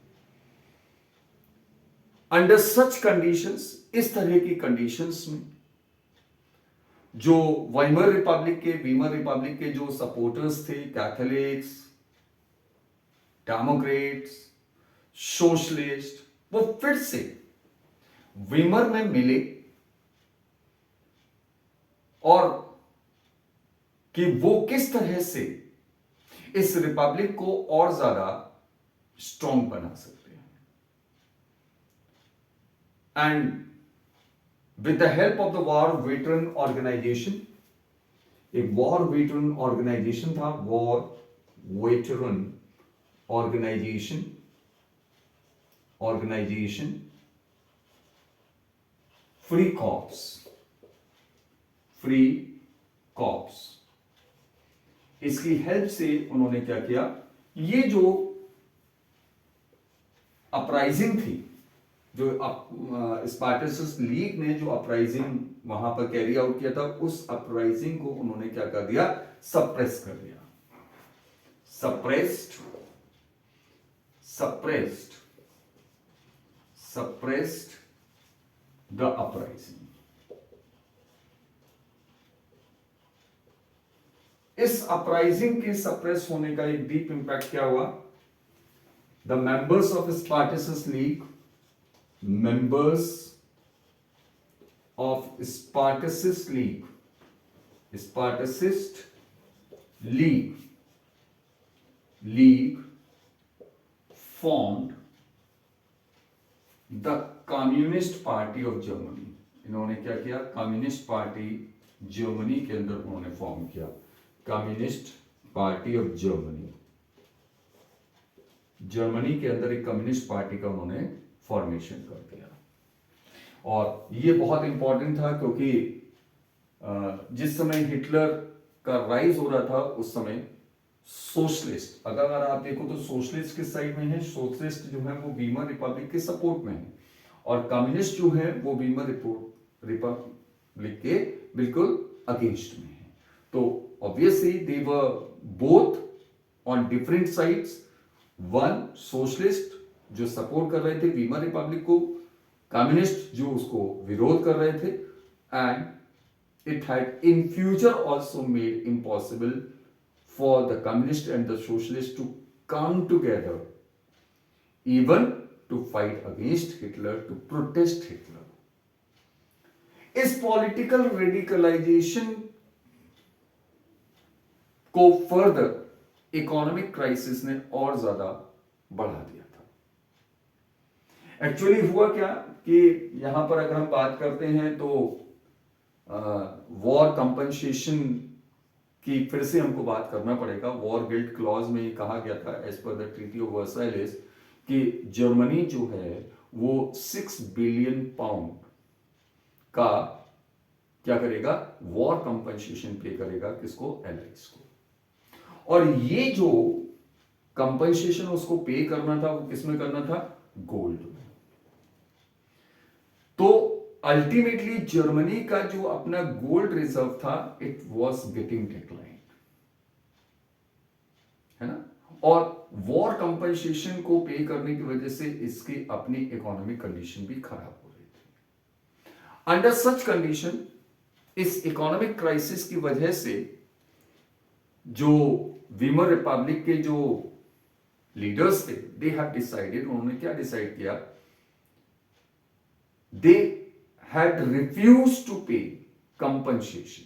अंडर सच कंडीशंस, इस तरह की कंडीशंस में जो वीमर रिपब्लिक के जो सपोर्टर्स थे, कैथोलिक्स, डेमोक्रेट्स, सोशलिस्ट, वो फिर से वीमर में मिले और कि वो किस तरह से इस रिपब्लिक को और ज्यादा स्ट्रॉन्ग बना सकते हैं। And with the help of the war veteran organization, एक war veteran organization था, war veteran organization, free corps, इसकी हेल्प से उन्होंने क्या किया, ये जो अपराइजिंग थी, जो स्पार्टसिस्ट लीग ने जो अपराइजिंग वहां पर कैरी आउट किया था, उस अपराइजिंग को उन्होंने क्या कर दिया, सप्रेस कर दिया। Suppressed the uprising. इस अपराइजिंग के सप्रेस होने का एक डीप इंपैक्ट क्या हुआ? The members of Spartacist League, members of Spartacist League formed the Communist Party of Germany. इन्होंने क्या किया? कम्युनिस्ट पार्टी जर्मनी के अंदर उन्होंने फॉर्म किया, communist party of Germany. Germany के अंदर एक कम्युनिस्ट पार्टी का उन्होंने फॉर्मेशन कर दिया। और ये बहुत इंपॉर्टेंट था क्योंकि जिस समय हिटलर का राइज हो रहा था उस समय सोशलिस्ट, अगर आप देखो तो सोशलिस्ट किस साइड में है? सोशलिस्ट जो है वो वीमर रिपब्लिक के सपोर्ट में है और कम्युनिस्ट जो है वो वीमर रिपब्लिक के बिल्कुल अगेंस्ट में है। तो obviously they were both on different sides. One socialist जो सपोर्ट कर रहे थे वीमर रिपब्लिक को, कम्युनिस्ट जो उसको विरोध कर रहे थे, and it had in future also made impossible for the communist and the socialist to come together even to fight against Hitler, to protest Hitler. इस पॉलिटिकल रेडिकलाइजेशन को फर्दर इकोनॉमिक क्राइसिस ने और ज्यादा बढ़ा दिया था। एक्चुअली हुआ क्या कि यहां पर अगर हम बात करते हैं तो वॉर कंपनसेशन की फिर से हमको बात करना पड़ेगा। वॉर गिल्ट क्लॉज में ये कहा गया था as per the treaty of वर्साइलेस कि जर्मनी जो है वो 6 बिलियन पाउंड का क्या करेगा, वॉर कंपनसेशन पे करेगा, किसको, एलाइज को। और ये जो कंपनसेशन उसको पे करना था वो किसमें करना था, गोल्ड में। तो अल्टीमेटली जर्मनी का जो अपना गोल्ड रिजर्व था इट वॉज गेटिंग डिक्लाइन, है ना। और वॉर कंपनसेशन को पे करने की वजह से इसकी अपनी इकोनॉमिक कंडीशन भी खराब हो रही थी। अंडर सच कंडीशन, इस इकोनॉमिक क्राइसिस की वजह से जो वीमर रिपब्लिक के जो लीडर्स थे, दे हैव डिसाइडेड, उन्होंने क्या डिसाइड किया, दे हैड रिफ्यूज टू पे कंपनसेशन,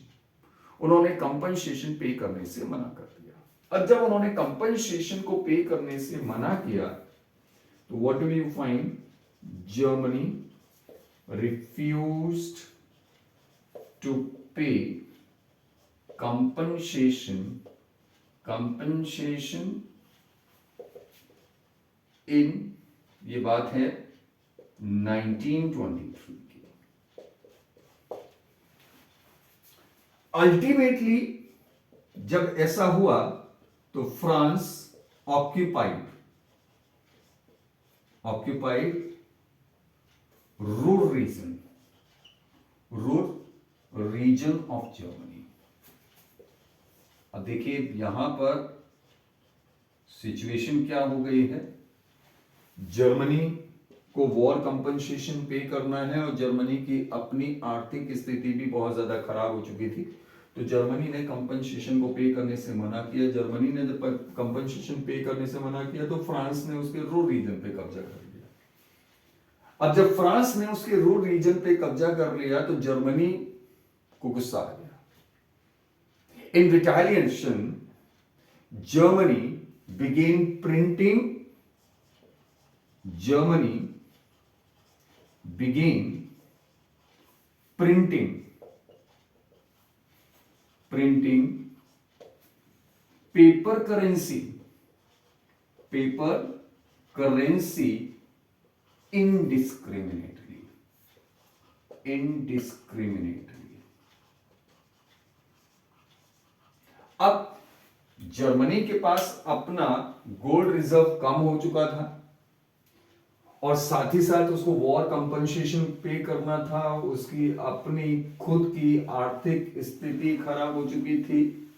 उन्होंने कंपनसेशन पे करने से मना कर दिया। अब जब उन्होंने कंपनसेशन को पे करने से मना किया तो what do you find, Germany refused to pay compensation in, ये बात है 1923 की। अल्टीमेटली जब ऐसा हुआ तो France occupied Ruhr region of Germany. अब देखिए यहां पर सिचुएशन क्या हो गई है, जर्मनी को वॉर कंपनसेशन पे करना है और जर्मनी की अपनी आर्थिक स्थिति भी बहुत ज्यादा खराब हो चुकी थी, तो जर्मनी ने कंपनसेशन को पे करने से मना किया। जर्मनी ने जब कंपनसेशन पे करने से मना किया तो फ्रांस ने उसके रूर रीजन पे कब्जा कर लिया। अब जब फ्रांस ने उसके रूर रीजन पे कब्जा कर लिया तो जर्मनी को गुस्सा आ गया। In retaliation, Germany began printing paper currency indiscriminately. अब जर्मनी के पास अपना गोल्ड रिजर्व कम हो चुका था और साथ ही साथ उसको वॉर कंपनसेशन पे करना था, उसकी अपनी खुद की आर्थिक स्थिति खराब हो चुकी थी,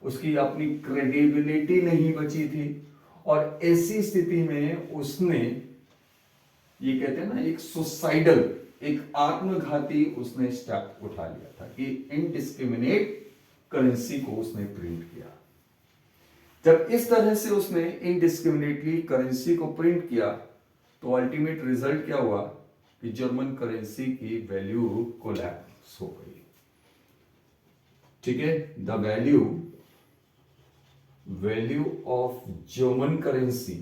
उसकी अपनी क्रेडिबिलिटी नहीं बची थी। और ऐसी स्थिति में उसने, ये कहते हैं ना, एक सुसाइडल, एक आत्मघाती उसने स्टेप उठा लिया था कि इनडिस्क्रिमिनेट करेंसी को उसने प्रिंट किया। जब इस तरह से उसने इनडिस्क्रिमिनेटली करेंसी को प्रिंट किया तो अल्टीमेट रिजल्ट क्या हुआ कि जर्मन करेंसी की वैल्यू कोलैप्स हो गई। ठीक है, the value of German currency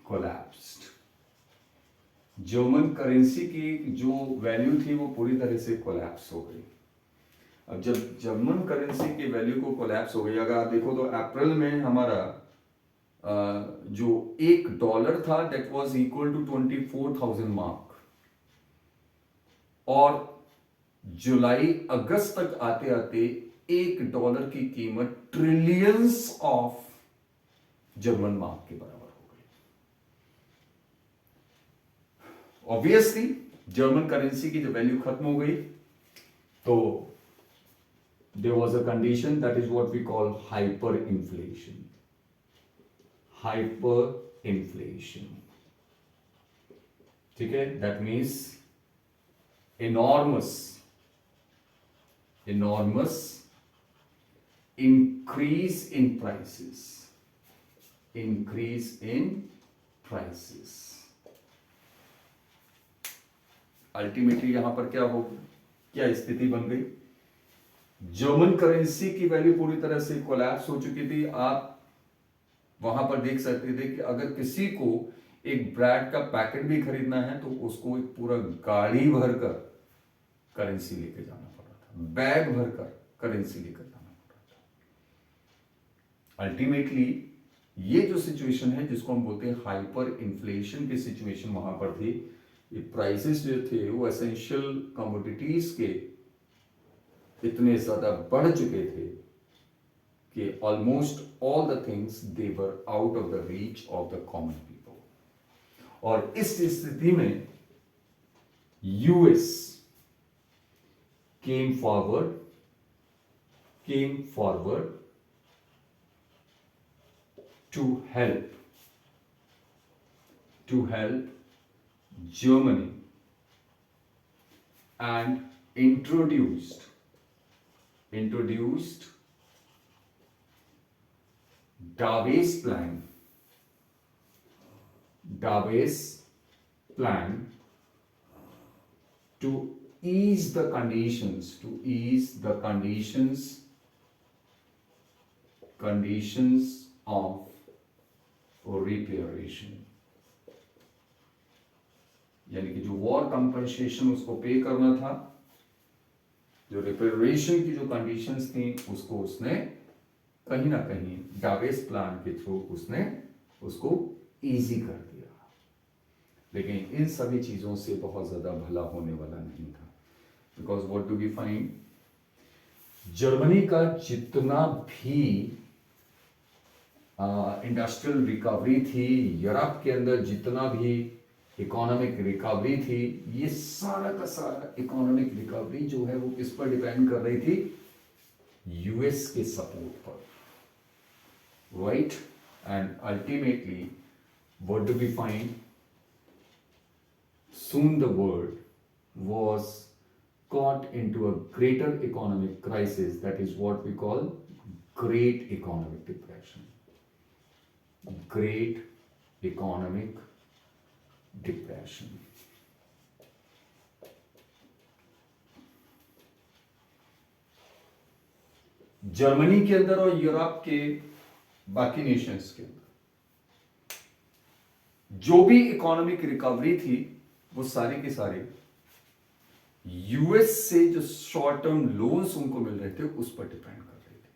collapsed. German currency की जो वैल्यू थी वो पूरी तरह से कोलैप्स हो गई। अब जब जर्मन करेंसी की वैल्यू को कोलैप्स हो गई, अगर आप देखो तो अप्रैल में हमारा जो $1 था that was equal to 24,000 mark, और जुलाई अगस्त तक आते आते $1 की कीमत ट्रिलियंस ऑफ जर्मन मार्क के बराबर हो गई। ऑब्वियसली जर्मन करेंसी की जब वैल्यू खत्म हो गई तो there was a condition that is what we call hyperinflation. ठीक है, that means enormous increase in prices. Ultimately यहां पर क्या स्थिति बन गई, जर्मन करेंसी की वैल्यू पूरी तरह से कोलैप्स हो चुकी थी। आप वहां पर देख सकते थे कि अगर किसी को एक ब्रेड का पैकेट भी खरीदना है तो उसको एक पूरा गाड़ी भरकर करेंसी लेके जाना पड़ रहा था, बैग भरकर करेंसी लेकर जाना पड़ रहा था। अल्टीमेटली ये जो सिचुएशन है जिसको हम बोलते हैं हाइपर इन्फ्लेशन की सिचुएशन वहां पर थी। ये प्राइसेस जो थे वो एसेंशियल कमोडिटीज के इतने ज्यादा बढ़ चुके थे कि almost all the things they were out of the reach of the common people. और इस स्थिति में US came forward to help Germany and introduced Davos plan to ease the conditions of reparation, यानी कि जो वॉर कंपनसेशन उसको पे करना था, जो रिपेयरेशन की जो कंडीशंस थी उसको उसने कहीं ना कहीं डावेस प्लान के थ्रू उसने उसको इजी कर दिया। लेकिन इन सभी चीजों से बहुत ज्यादा भला होने वाला नहीं था, because what do we find, Germany का जितना भी इंडस्ट्रियल रिकवरी थी, यूरोप के अंदर जितना भी इकोनॉमिक रिकवरी थी, ये सारा का सारा इकोनॉमिक रिकवरी जो है वो किस पर डिपेंड कर रही थी, यूएस के सपोर्ट पर, right. And ultimately what do we find, soon the world was caught into a greater economic crisis, that is what we call Great Economic Depression. Great Economic Depression. Germany के अंदर और Europe के बाकी Nations के अंदर जो भी economic recovery थी वो सारे के सारे यूएस से जो शॉर्ट टर्म लोन्स उनको मिल रहे थे उस पर डिपेंड कर रहे थे।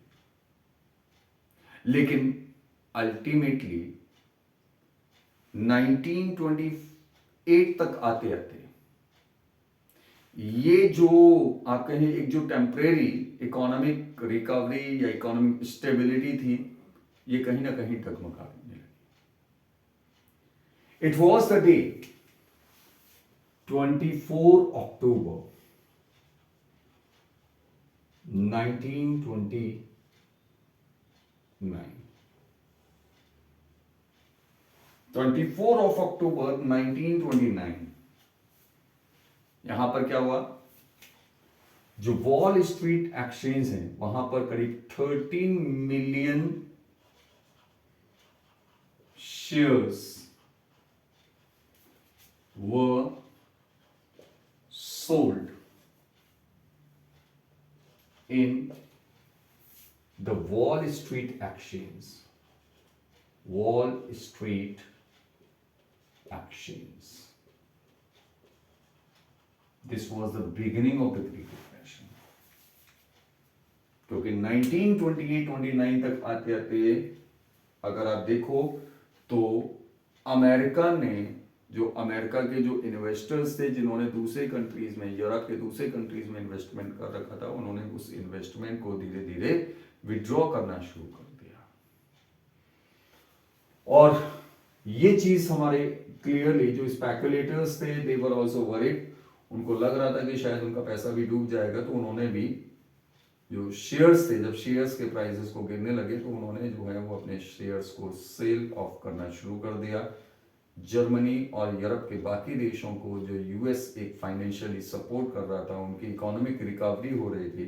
लेकिन अल्टीमेटली 1928 तक आते आते ये जो आप कहें एक जो टेम्परेरी इकोनॉमिक रिकवरी या इकोनॉमिक स्टेबिलिटी थी, ये कहीं ना कहीं डगमगाने लगी। It was the day 24 October 1929। 24 of October 1929 यहां पर क्या हुआ, जो वॉल स्ट्रीट एक्सचेंज है वहां पर करीब 13 million shares were sold in the Wall Street Exchange. Wall Street Exchange. This was the beginning of the Great Depression. क्योंकि 1928-29 तक आते आते अगर आप देखो तो अमेरिका ने, जो अमेरिका के जो इन्वेस्टर्स थे जिन्होंने दूसरे कंट्रीज में, यूरोप के दूसरे कंट्रीज में इन्वेस्टमेंट कर रखा था, उन्होंने उस इन्वेस्टमेंट को धीरे धीरे विड्रॉ करना शुरू कर दिया। और ये चीज हमारे क्लियरली जो स्पेकुलेटर्स थे दे वर आल्सो वरीड, उनको लग रहा था कि शायद उनका पैसा भी डूब जाएगा, तो उन्होंने भी जो शेयर्स थे, जब शेयर्स के प्राइसेस को गिरने लगे तो उन्होंने जो है वो अपने शेयर्स को सेल ऑफ करना शुरू कर दिया। जर्मनी और यूरोप के बाकी देशों को जो यूएस एक फाइनेंशियली सपोर्ट कर रहा था, उनकी इकोनॉमिक रिकवरी हो रही थी,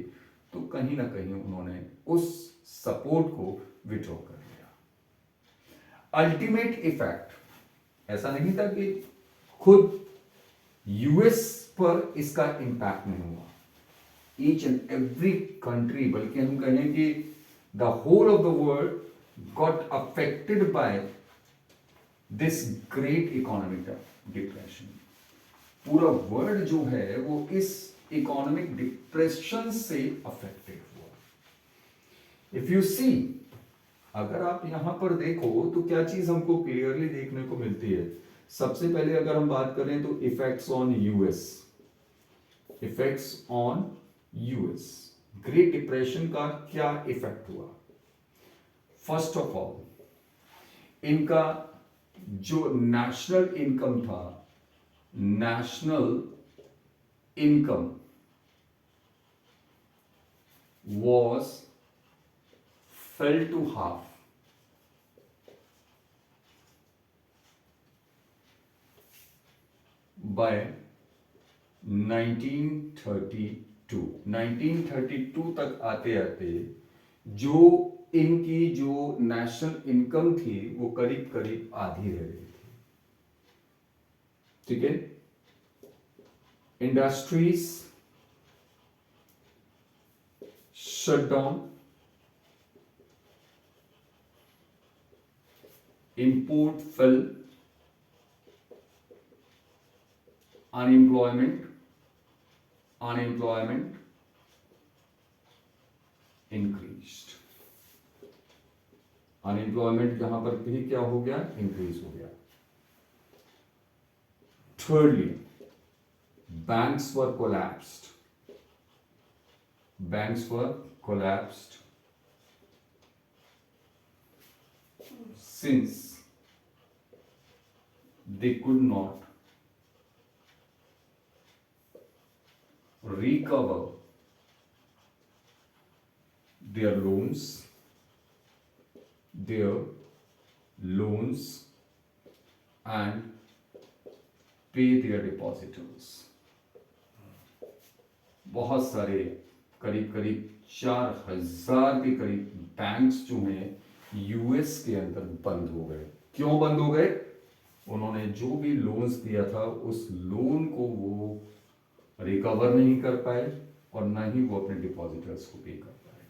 तो कहीं ना कहीं उन्होंने उस सपोर्ट को विड्रॉ कर लिया। अल्टीमेट इफेक्ट ऐसा नहीं था कि खुद यूएस पर इसका इंपैक्ट नहीं हुआ, ईच एंड एवरी कंट्री, बल्कि हम कहें कि the whole of the world got affected by this great economic depression. पूरा वर्ल्ड जो है वो इस इकोनॉमिक डिप्रेशन से अफेक्टेड हुआ। इफ यू सी अगर आप यहां पर देखो तो क्या चीज हमको क्लियरली देखने को मिलती है। सबसे पहले अगर हम बात करें तो effects on US, effects on US, great depression का क्या इफेक्ट हुआ। फर्स्ट ऑफ ऑल इनका जो नेशनल इनकम था, national income was fell to half. By 1932, 1932 तक आते आते जो इनकी जो नेशनल इनकम थी वो करीब करीब आधी रह गई थी। ठीक है, industries shut down, import fell, unemployment increased, unemployment जहां पर भी क्या हो गया, इंक्रीज हो गया। Thirdly, banks were collapsed, banks were collapsed since they could not recover their loans and pay their depositors। बहुत सारे करीब करीब 4000 के करीब बैंक्स जो हैं यूएस के अंदर बंद हो गए। क्यों बंद हो गए? उन्होंने जो भी लोन्स दिया था उस लोन को वो रिकवर नहीं कर पाए और ना ही वो अपने डिपॉजिटर्स को पे कर पाए।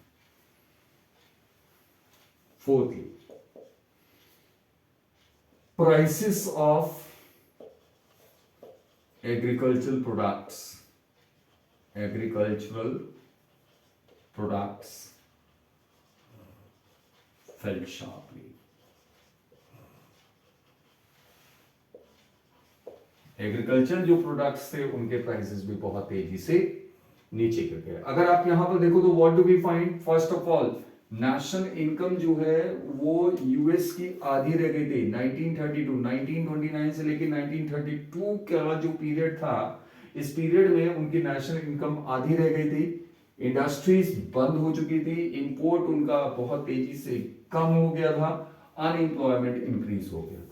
Fourthly, prices of agricultural products fell sharply। Agriculture जो प्रोडक्ट्स थे उनके प्राइसेस भी बहुत तेजी से नीचे गिर गए। अगर आप यहां पर देखो तो what do we find? First of all national income जो है वो यूएस की आधी रह गई थी। 1929 से लेकर 1932 का जो पीरियड था, इस पीरियड में उनकी नेशनल इनकम आधी रह गई थी। इंडस्ट्रीज बंद हो चुकी थी, इंपोर्ट उनका बहुत तेजी से कम हो गया था, अनएम्प्लॉयमेंट इंक्रीज हो गया था।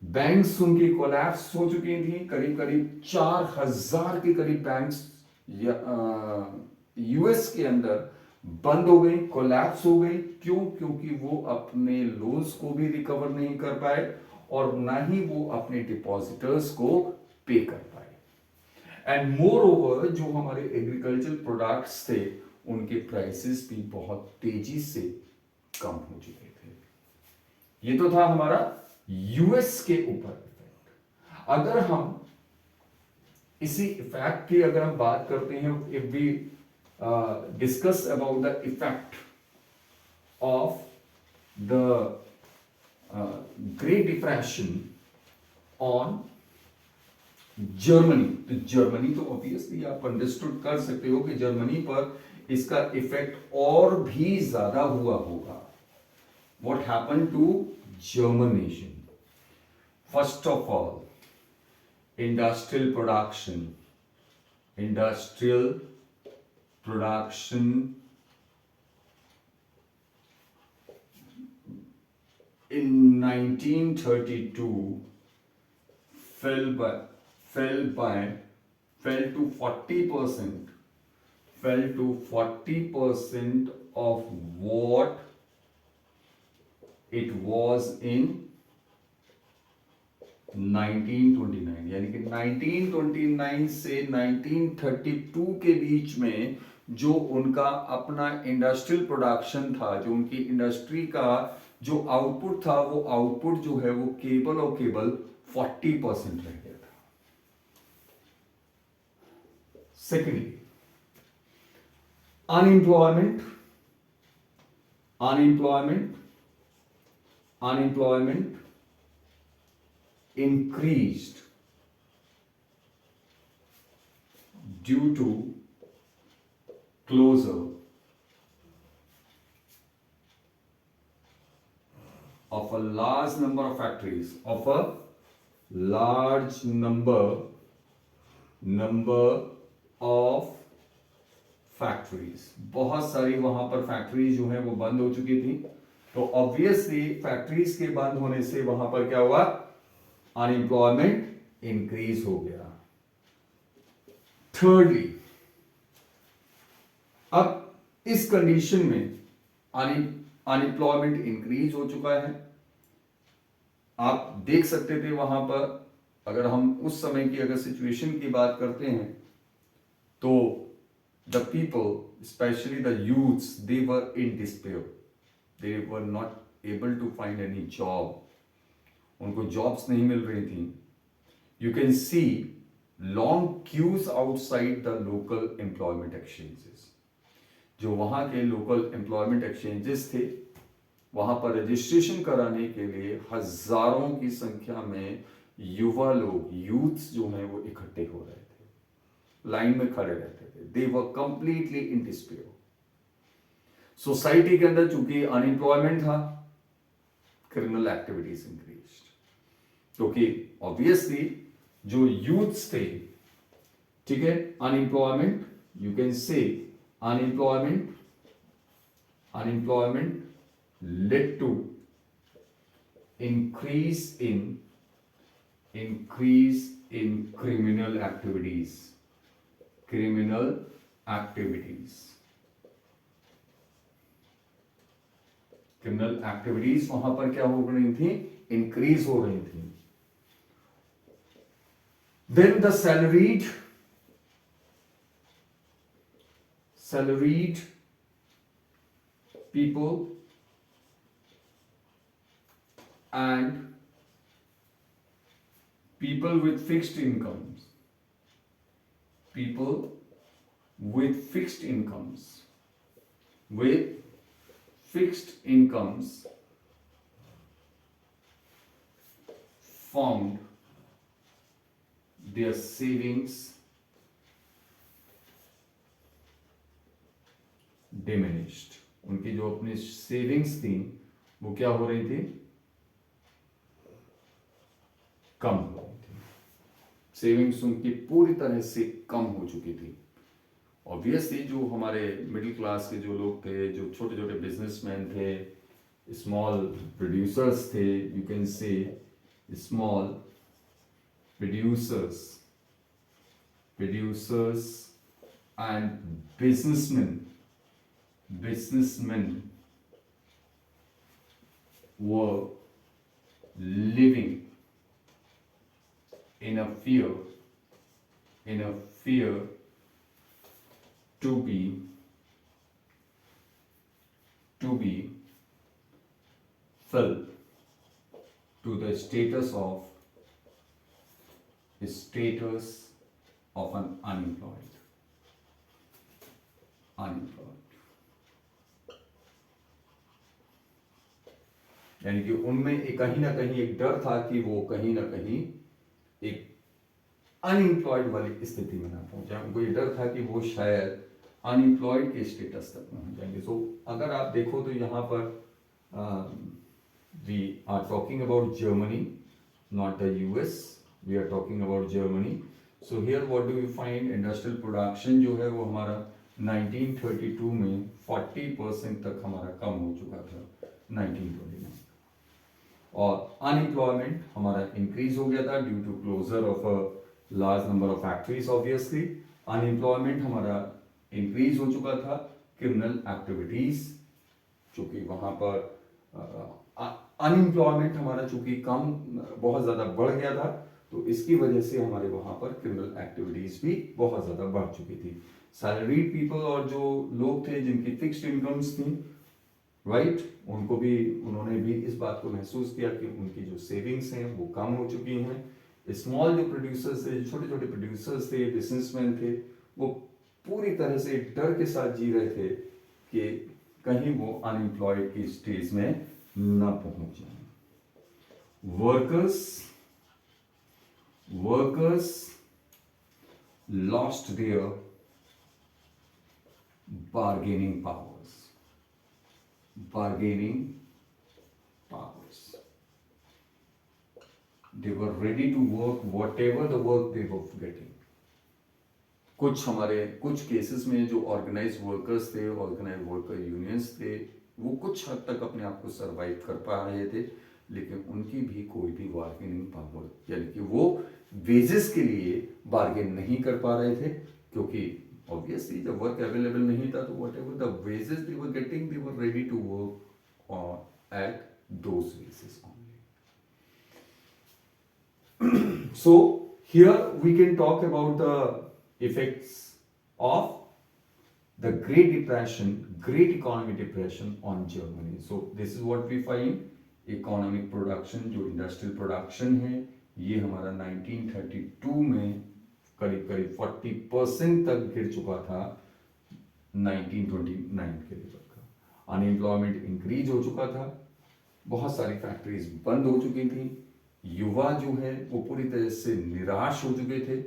बैंक्स उनकी कोलैप्स हो चुकी थी, करीब करीब 4000 के करीब बैंक्स यूएस के अंदर बंद हो गई, कोलैप्स हो गई। क्यों? क्योंकि वो अपने लोन्स को भी रिकवर नहीं कर पाए और ना ही वो अपने डिपॉजिटर्स को पे कर पाए। एंड मोर ओवर जो हमारे एग्रीकल्चर प्रोडक्ट्स थे उनके प्राइसेस भी बहुत तेजी से कम हो चुके थे। ये तो था हमारा यूएस के ऊपर इफेक्ट। अगर हम इसी इफेक्ट की अगर हम बात करते हैं, if we discuss about the effect of the great depression on Germany, तो जर्मनी तो ऑब्वियसली आप अंडरस्टूड कर सकते हो कि जर्मनी पर इसका इफेक्ट और भी ज्यादा हुआ होगा। What happen to German nation? First of all industrial production in 1932 fell to 40% of what it was in 1929। यानी कि 1929 से 1932 के बीच में जो उनका अपना इंडस्ट्रियल प्रोडक्शन था, जो उनकी इंडस्ट्री का जो आउटपुट था, वो आउटपुट जो है वो केवल और केवल 40% रह गया था। Secondly, unemployment unemployment increased due to closure of a large number of factories, बहुत सारी वहां पर फैक्ट्रीज जो है वो बंद हो चुकी थी। तो ऑब्वियसली फैक्ट्रीज के बंद होने से वहां पर क्या हुआ, अनएम्प्लॉयमेंट इंक्रीज हो गया। थर्डली, अब इस कंडीशन में अनएम्प्लॉयमेंट इंक्रीज हो चुका है। आप देख सकते थे वहां पर, अगर हम उस समय की अगर सिचुएशन की बात करते हैं तो the people, specially the youths, they were in despair, they were not able to find any job, उनको जॉब्स नहीं मिल रही थी। You can see long queues outside the local employment exchanges. जो वहां के लोकल एम्प्लॉयमेंट एक्सचेंजेस थे, वहां पर रजिस्ट्रेशन कराने के लिए हजारों की संख्या में युवा लोग, यूथ्स जो हैं वो इकट्ठे हो रहे थे, लाइन में खड़े रहते थे। They were completely in despair. Society के अंदर चूंकि अनएम्प्लॉयमेंट था, क्रिमिनल एक्टिविटीज इंक्रीज्ड, क्योंकि ऑब्वियसली जो यूथ्स थे, ठीक है, unemployment, you can say unemployment led to increase in criminal activities, criminal activities वहां पर क्या हो रही थी, इंक्रीज हो रही थी। then the salaried people and people with fixed incomes, found their savings diminished। उनकी जो अपनी सेविंग्स थी वो क्या हो रही थी, कम हो रही थी। सेविंग्स उनकी पूरी तरह से कम हो चुकी थी। ऑब्वियसली जो हमारे मिडिल क्लास के जो लोग थे, जो छोटे छोटे बिजनेसमैन थे, स्मॉल प्रोड्यूसर्स थे, यू कैन से small producers and businessmen were living in a fear to be filled to the status of an unemployed। यानी कि उनमें कहीं ना कहीं एक डर था कि वो कहीं ना कहीं एक अनएम्प्लॉयड वाली स्थिति में ना पहुंच जाए। उनको ये डर था कि वो शायद अनएम्प्लॉयड के स्टेटस तक पहुंच जाएंगे। सो अगर आप देखो तो यहाँ पर we are talking about Germany, not the US, we are talking about Germany. So here what do we find, industrial production जो है वो हमारा 1932 में 40% तक हमारा कम हो चुका था 1929, और अनएम्प्लॉयमेंट हमारा इंक्रीज हो गया था due to closure of a large number of factories. Obviously unemployment हमारा इंक्रीज हो चुका था, क्रिमिनल एक्टिविटीज चूंकि वहां पर अनएम्प्लॉयमेंट हमारा चूंकि कम, बहुत ज्यादा बढ़ गया था, तो इसकी वजह से हमारे वहां पर क्रिमिनल एक्टिविटीज भी बहुत ज्यादा बढ़ चुकी थी। सैलरीड पीपल और जो लोग थे जिनकी फिक्स्ड इनकम्स थी, राइट, उन्होंने भी इस बात को महसूस किया कि उनकी जो सेविंग्स हैं वो कम हो चुकी हैं। स्मॉल जो प्रोड्यूसर्स थे, छोटे छोटे प्रोड्यूसर्स थे, बिजनेसमैन थे, वो पूरी तरह से डर के साथ जी रहे थे कि कहीं वो अनएम्प्लॉयड की स्टेज में न पहुंच जाए। Workers lost their bargaining powers. They were ready to work whatever the work they were getting. कुछ केसेस में जो ऑर्गेनाइज वर्कर्स थे, ऑर्गेनाइज वर्कर यूनियंस थे, वो कुछ हद तक अपने आप को सरवाइव कर पा रहे थे, लेकिन उनकी भी कोई भी बार्गेनिंग पावर, यानी कि वो वेजेस के लिए बार्गेन नहीं कर पा रहे थे, क्योंकि ऑब्वियसली जब वर्क अवेलेबल नहीं था तो whatever the wages they were getting, they were ready to work at those wages only. So here we can talk about the effects of the Great Depression, Great Economic Depression on Germany. So this is what we find, economic production, जो industrial production है, ये हमारा 1932 में करीब करीब 40% तक गिर चुका था 1929 के लेवल का। अनएम्प्लॉयमेंट इंक्रीज हो चुका था, बहुत सारी फैक्ट्रीज बंद हो चुकी थी, युवा जो है वो पूरी तरह से निराश हो चुके थे।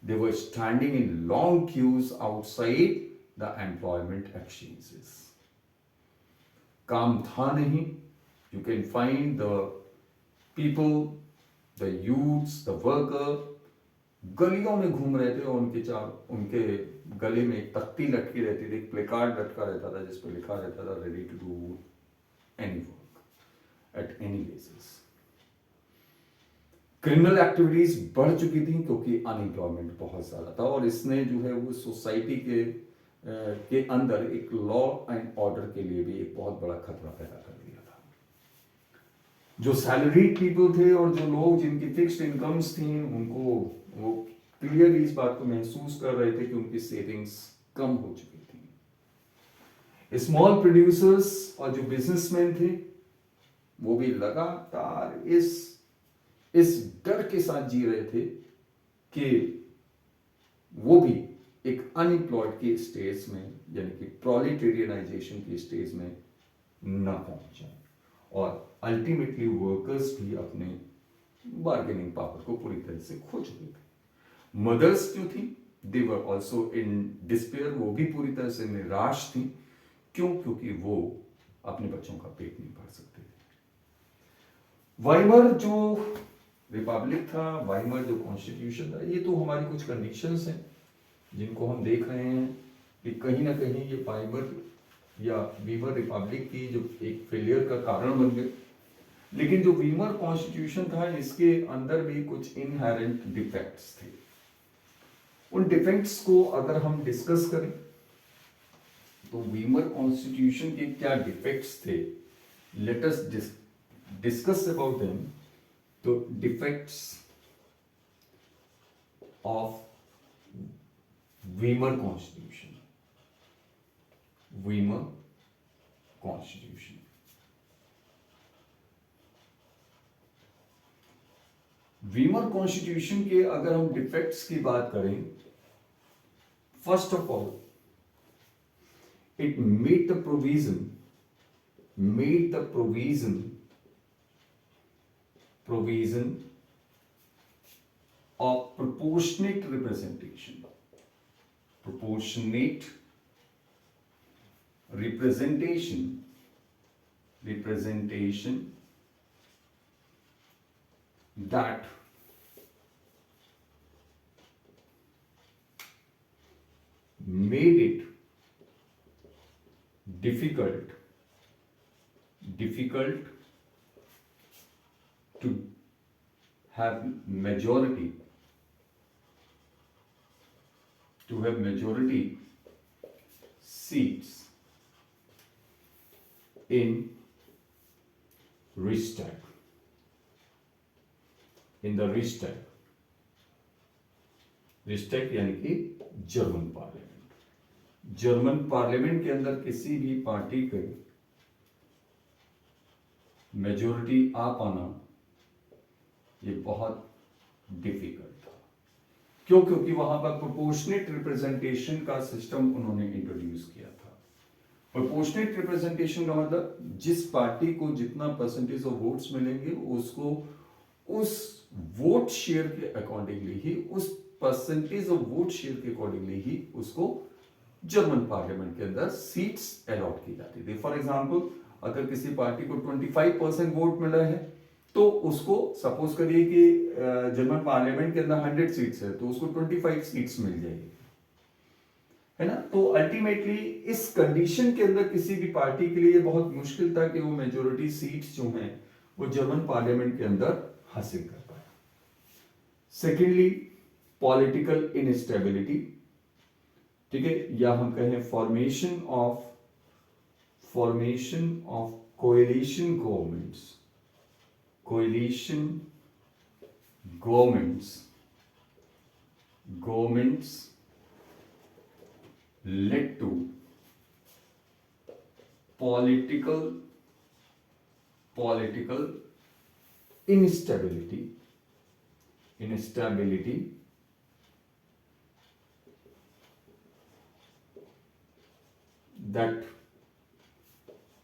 They were standing in long queues outside the employment exchanges. काम था नहीं. You can find the people, the youths, the worker, गलियों में घूम रहे थे और उनके गले में एक तख्ती लटकी रहती थी, एक प्लेकार्ड लटका रहता था जिस पर लिखा रहता था ready to do any work at any basis. Criminal activities बढ़ चुकी थी क्योंकि अनएम्प्लॉयमेंट बहुत ज्यादा था, और इसने जो है वो सोसाइटी के अंदर एक लॉ एंड ऑर्डर के लिए भी एक बहुत बड़ा खतरा पैदा कर दिया था। जो सैलरीड पीपल थे और जो लोग जिनकी फिक्स्ड इनकम्स थी, उनको वो क्लियरली इस बात को महसूस कर रहे थे कि उनकी सेविंग्स कम हो चुकी थी। स्मॉल प्रोड्यूसर्स और जो बिजनेसमैन थे वो भी लगातार इस डर के साथ जी रहे थे कि वो भी एक अनएम्प्लॉयड की स्टेज में, यानी कि प्रोलेटेरियनाइजेशन की स्टेज में न पहुंच जाए, और अल्टीमेटली वर्कर्स भी अपने बार्गेनिंग पावर को पूरी तरह से खो चुके थे। मदर्स जो थी, दे वर ऑल्सो इन डिस्पेयर, वो भी पूरी तरह से निराश थी। क्यों? क्योंकि वो अपने बच्चों का पेट नहीं भर सकते थे। वाइमर जो रिपब्लिक था, वाइमर जो कॉन्स्टिट्यूशन था, ये तो हमारी कुछ कंडीशंस हैं जिनको हम देख रहे हैं कि कहीं ना कहीं ये वाइमर या वीमर रिपब्लिक की जो एक फेलियर का कारण बन गए। लेकिन जो वीमर कॉन्स्टिट्यूशन था, इसके अंदर भी कुछ इनहेरेंट डिफेक्ट्स थे। उन डिफेक्ट्स को अगर हम डिस्कस करें तो वीमर कॉन्स्टिट्यूशन के क्या डिफेक्ट्स थे, let us discuss about them. तो defects of Weimar constitution, Weimar constitution के अगर हम डिफेक्ट्स की बात करें, first of all it made the provision of proportionate representation that made it difficult to have majority seats in Reichstag, Reichstag यानी कि German parliament के अंदर किसी भी पार्टी के मेजोरिटी आ पाना ये बहुत डिफिकल्ट था। क्यों? क्योंकि वहां पर प्रोपोर्शनेट रिप्रेजेंटेशन का सिस्टम उन्होंने इंट्रोड्यूस किया था। प्रोपोर्शनेट रिप्रेजेंटेशन का मतलब जिस पार्टी को जितना परसेंटेज ऑफ वोट्स मिलेंगे उसको उस वोट शेयर के अकॉर्डिंगली ही, उस परसेंटेज ऑफ वोट शेयर के अकॉर्डिंगली ही उसको जर्मन पार्लियामेंट के अंदर सीट्स अलॉट की जाती थी। फॉर एग्जांपल अगर किसी पार्टी को 25% वोट मिला है तो उसको सपोज करिए कि जर्मन पार्लियामेंट के अंदर 100 सीट्स है तो उसको 25 सीट्स मिल जाएगी, है ना। तो अल्टीमेटली इस कंडीशन के अंदर किसी भी पार्टी के लिए बहुत मुश्किल था कि वो मेजोरिटी सीट्स जो हैं वो जर्मन पार्लियामेंट के अंदर हासिल कर पाए। सेकेंडली पॉलिटिकल इनस्टेबिलिटी, ठीक है, या हम कहें formation of coalition governments led to political instability that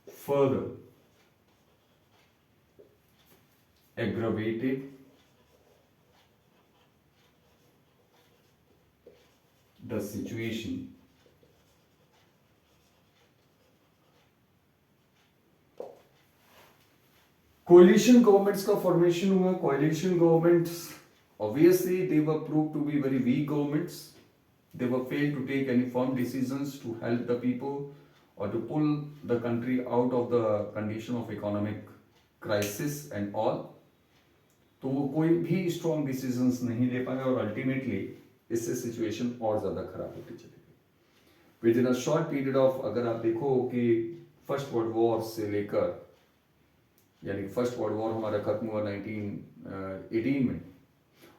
further aggravated the situation coalition governments का फॉर्मेशन हुआ। Coalition governments obviously they were proved to be very weak governments. They were failed to take any firm decisions to help the people or to pull the country out of the condition of economic crisis and all. तो वो कोई भी strong decisions नहीं ले पाए और ultimately इससे situation और ज्यादा खराब होती चली गई। With in a short period of, अगर आप देखो कि फर्स्ट वर्ल्ड वॉर से लेकर, यानी फर्स्ट वर्ल्ड वॉर हमारा खत्म हुआ 1918 में,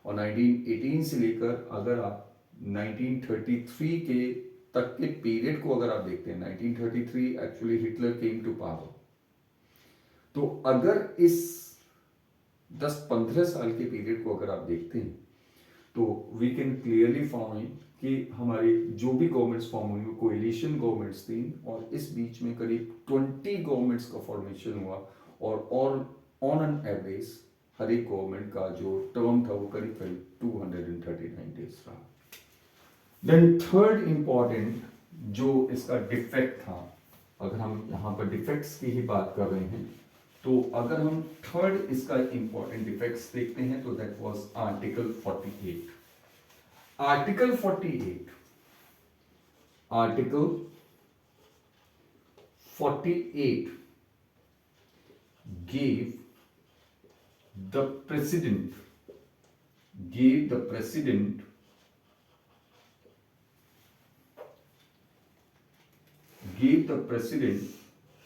और 1918 से लेकर अगर आप 1933 के तक के पीरियड को अगर आप देखते हैं, 1933 actually Hitler came to power. तो अगर इस 10-15 साल के पीरियड को अगर आप देखते हैं तो वी कैन क्लियरली फाउंड कि हमारी जो भी गवर्नमेंट्स फॉर्म हुई वो कोएलिशन गवर्नमेंट्स थी, और इस बीच में करीब 20 गवर्नमेंट्स का फॉर्मेशन हुआ, और ऑन एन एवरेज हर एक गवर्नमेंट का जो टर्म था वो करीब करीब 239 डेज रहा। देन थर्ड इंपॉर्टेंट जो इसका डिफेक्ट था, अगर हम यहाँ पर डिफेक्ट्स की ही बात कर रहे हैं, तो अगर हम थर्ड इसका इंपॉर्टेंट डिफेक्ट्स देखते हैं तो that was article 48। Article 48 gave the president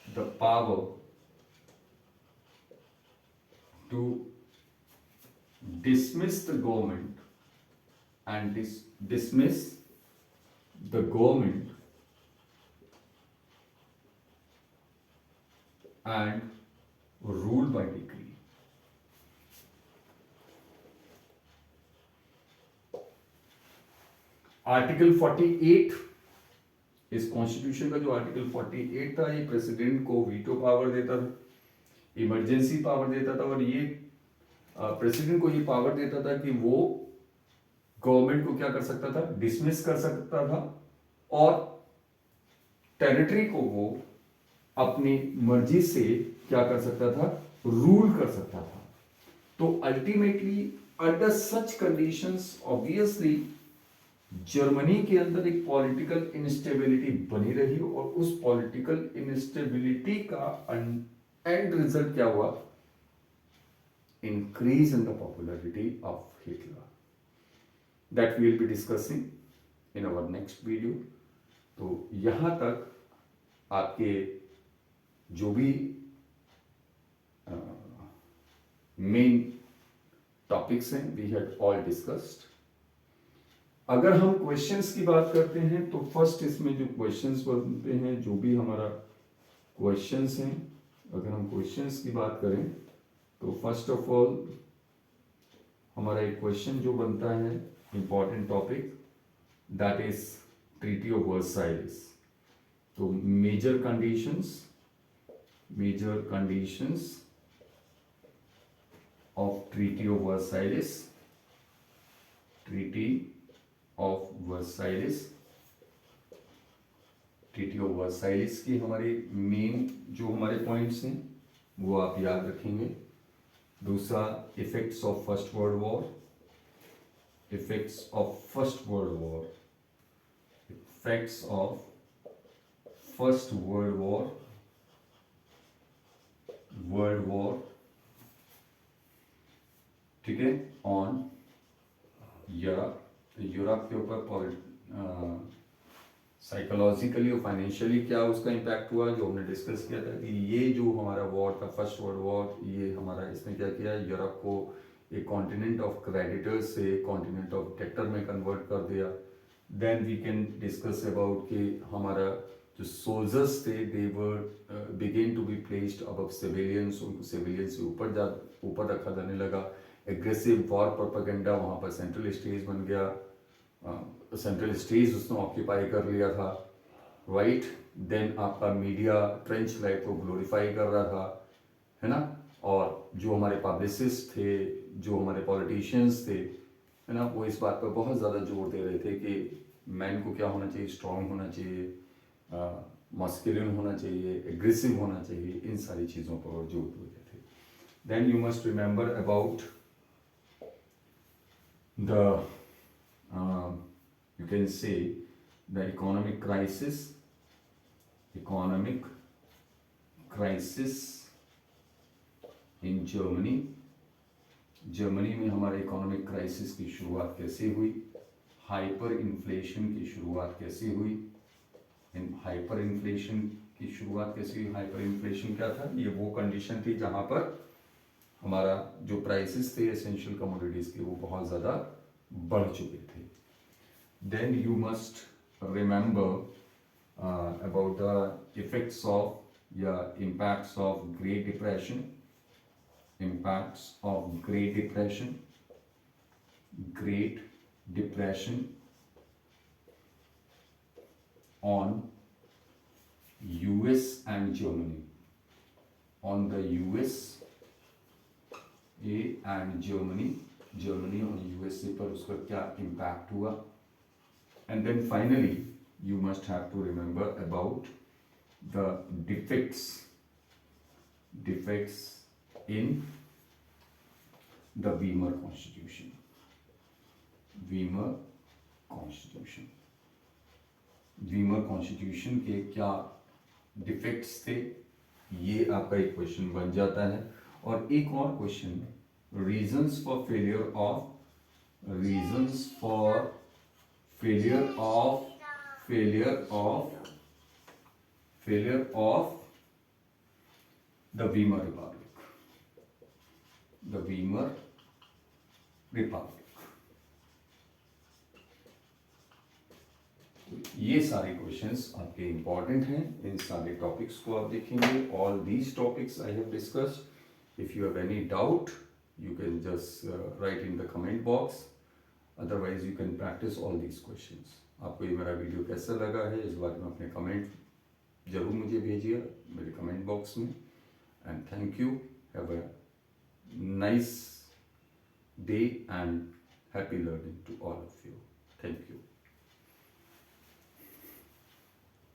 the power to dismiss the government and dismiss the government and rule by decree। Article 48 इस कॉन्स्टिट्यूशन का जो आर्टिकल 48 था ये प्रेसिडेंट को वीटो पावर देता था, इमरजेंसी पावर देता था, और ये प्रेसिडेंट को ये पावर देता था कि वो गवर्नमेंट को क्या कर सकता था, डिसमिस कर सकता था, और टेरिटरी को वो अपनी मर्जी से क्या कर सकता था, रूल कर सकता था। तो ultimately under such conditions obviously Germany के अंदर एक पॉलिटिकल इंस्टेबिलिटी बनी रही, और उस पॉलिटिकल इंस्टेबिलिटी का एंड रिजल्ट क्या हुआ, increase in the popularity of Hitler. That we will be discussing in our next video. तो यहां तक आपके जो भी मेन टॉपिक्स हैं वी हैड ऑल डिस्कस्ड। अगर हम क्वेश्चंस की बात करते हैं तो फर्स्ट इसमें जो क्वेश्चंस बनते हैं, जो भी हमारा क्वेश्चंस हैं, अगर हम क्वेश्चंस की बात करें तो फर्स्ट ऑफ ऑल हमारा एक क्वेश्चन जो बनता है, important topic, that is Treaty of Versailles. तो major conditions of Treaty of Versailles की हमारे मेन जो हमारे पॉइंट्स हैं वो आप याद रखेंगे। दूसरा effects of first world war, effects of first world war, ठीक है, ऑन यूरोप के ऊपर साइकोलॉजिकली और फाइनेंशियली क्या उसका इम्पैक्ट हुआ, जो हमने डिस्कस किया था कि ये जो हमारा वॉर था फर्स्ट वर्ल्ड वॉर, ये हमारा इसने क्या किया, यूरोप को एक कॉन्टिनेंट ऑफ क्रेडिटर्स से कॉन्टिनेंट ऑफ डेक्टर में कन्वर्ट कर दिया। Then we can discuss about कि हमारा जो सोल्जर्स थे they were begin to be placed above civilians, उनको सिविलियंस से ऊपर रखा जाने लगा। एग्रेसिव वॉर प्रोपेगेंडा, वहाँ पर सेंट्रल स्टेज बन गया, सेंट्रल स्टेज उसने ऑक्यूपाई कर लिया था, राइट। देन आपका मीडिया ट्रेंच लाइफ को ग्लोरीफाई कर रहा था, है ना। और जो हमारे पब्लिसिस्ट थे, जो हमारे पॉलिटिशियंस थे, है ना, वो इस बात पर बहुत ज़्यादा जोर दे रहे थे कि मैन को क्या होना चाहिए, स्ट्रॉन्ग होना चाहिए, मस्कुलिन होना चाहिए, एग्रेसिव होना चाहिए, इन सारी चीज़ों पर जोर दे रहे थे। Then you must remember about the you can say the economic crisis in Germany में हमारे इकोनॉमिक क्राइसिस की शुरुआत कैसे हुई, हाइपर इन्फ्लेशन की शुरुआत कैसे हुई, हाइपर इन्फ्लेशन क्या था, ये वो कंडीशन थी जहां पर हमारा जो प्राइसेस थे एसेंशियल कमोडिटीज के वो बहुत ज़्यादा बढ़ चुके थे। Then you must remember about the effects of impacts of Great Depression, on US and Germany, on the USA and Germany और USA पर उसका क्या impact हुआ। And then finally, you must have to remember about the defects in the Weimar Constitution. Weimar constitution के क्या defects थे, ये आपका एक क्वेश्चन बन जाता है। और एक और question, reasons for failure of the Weimar Republic। ये सारे क्वेश्चंस आपके इंपॉर्टेंट हैं, इन सारे टॉपिक्स को आप देखेंगे। All these topics I have discussed. If you have any doubt you can just write in the comment box, otherwise you can practice all these questions। आपको ये मेरा वीडियो कैसा लगा है इस बारे में अपने कमेंट जरूर मुझे भेजिए मेरे कमेंट बॉक्स में। And thank you, have a nice day and happy learning to all of you. Thank you.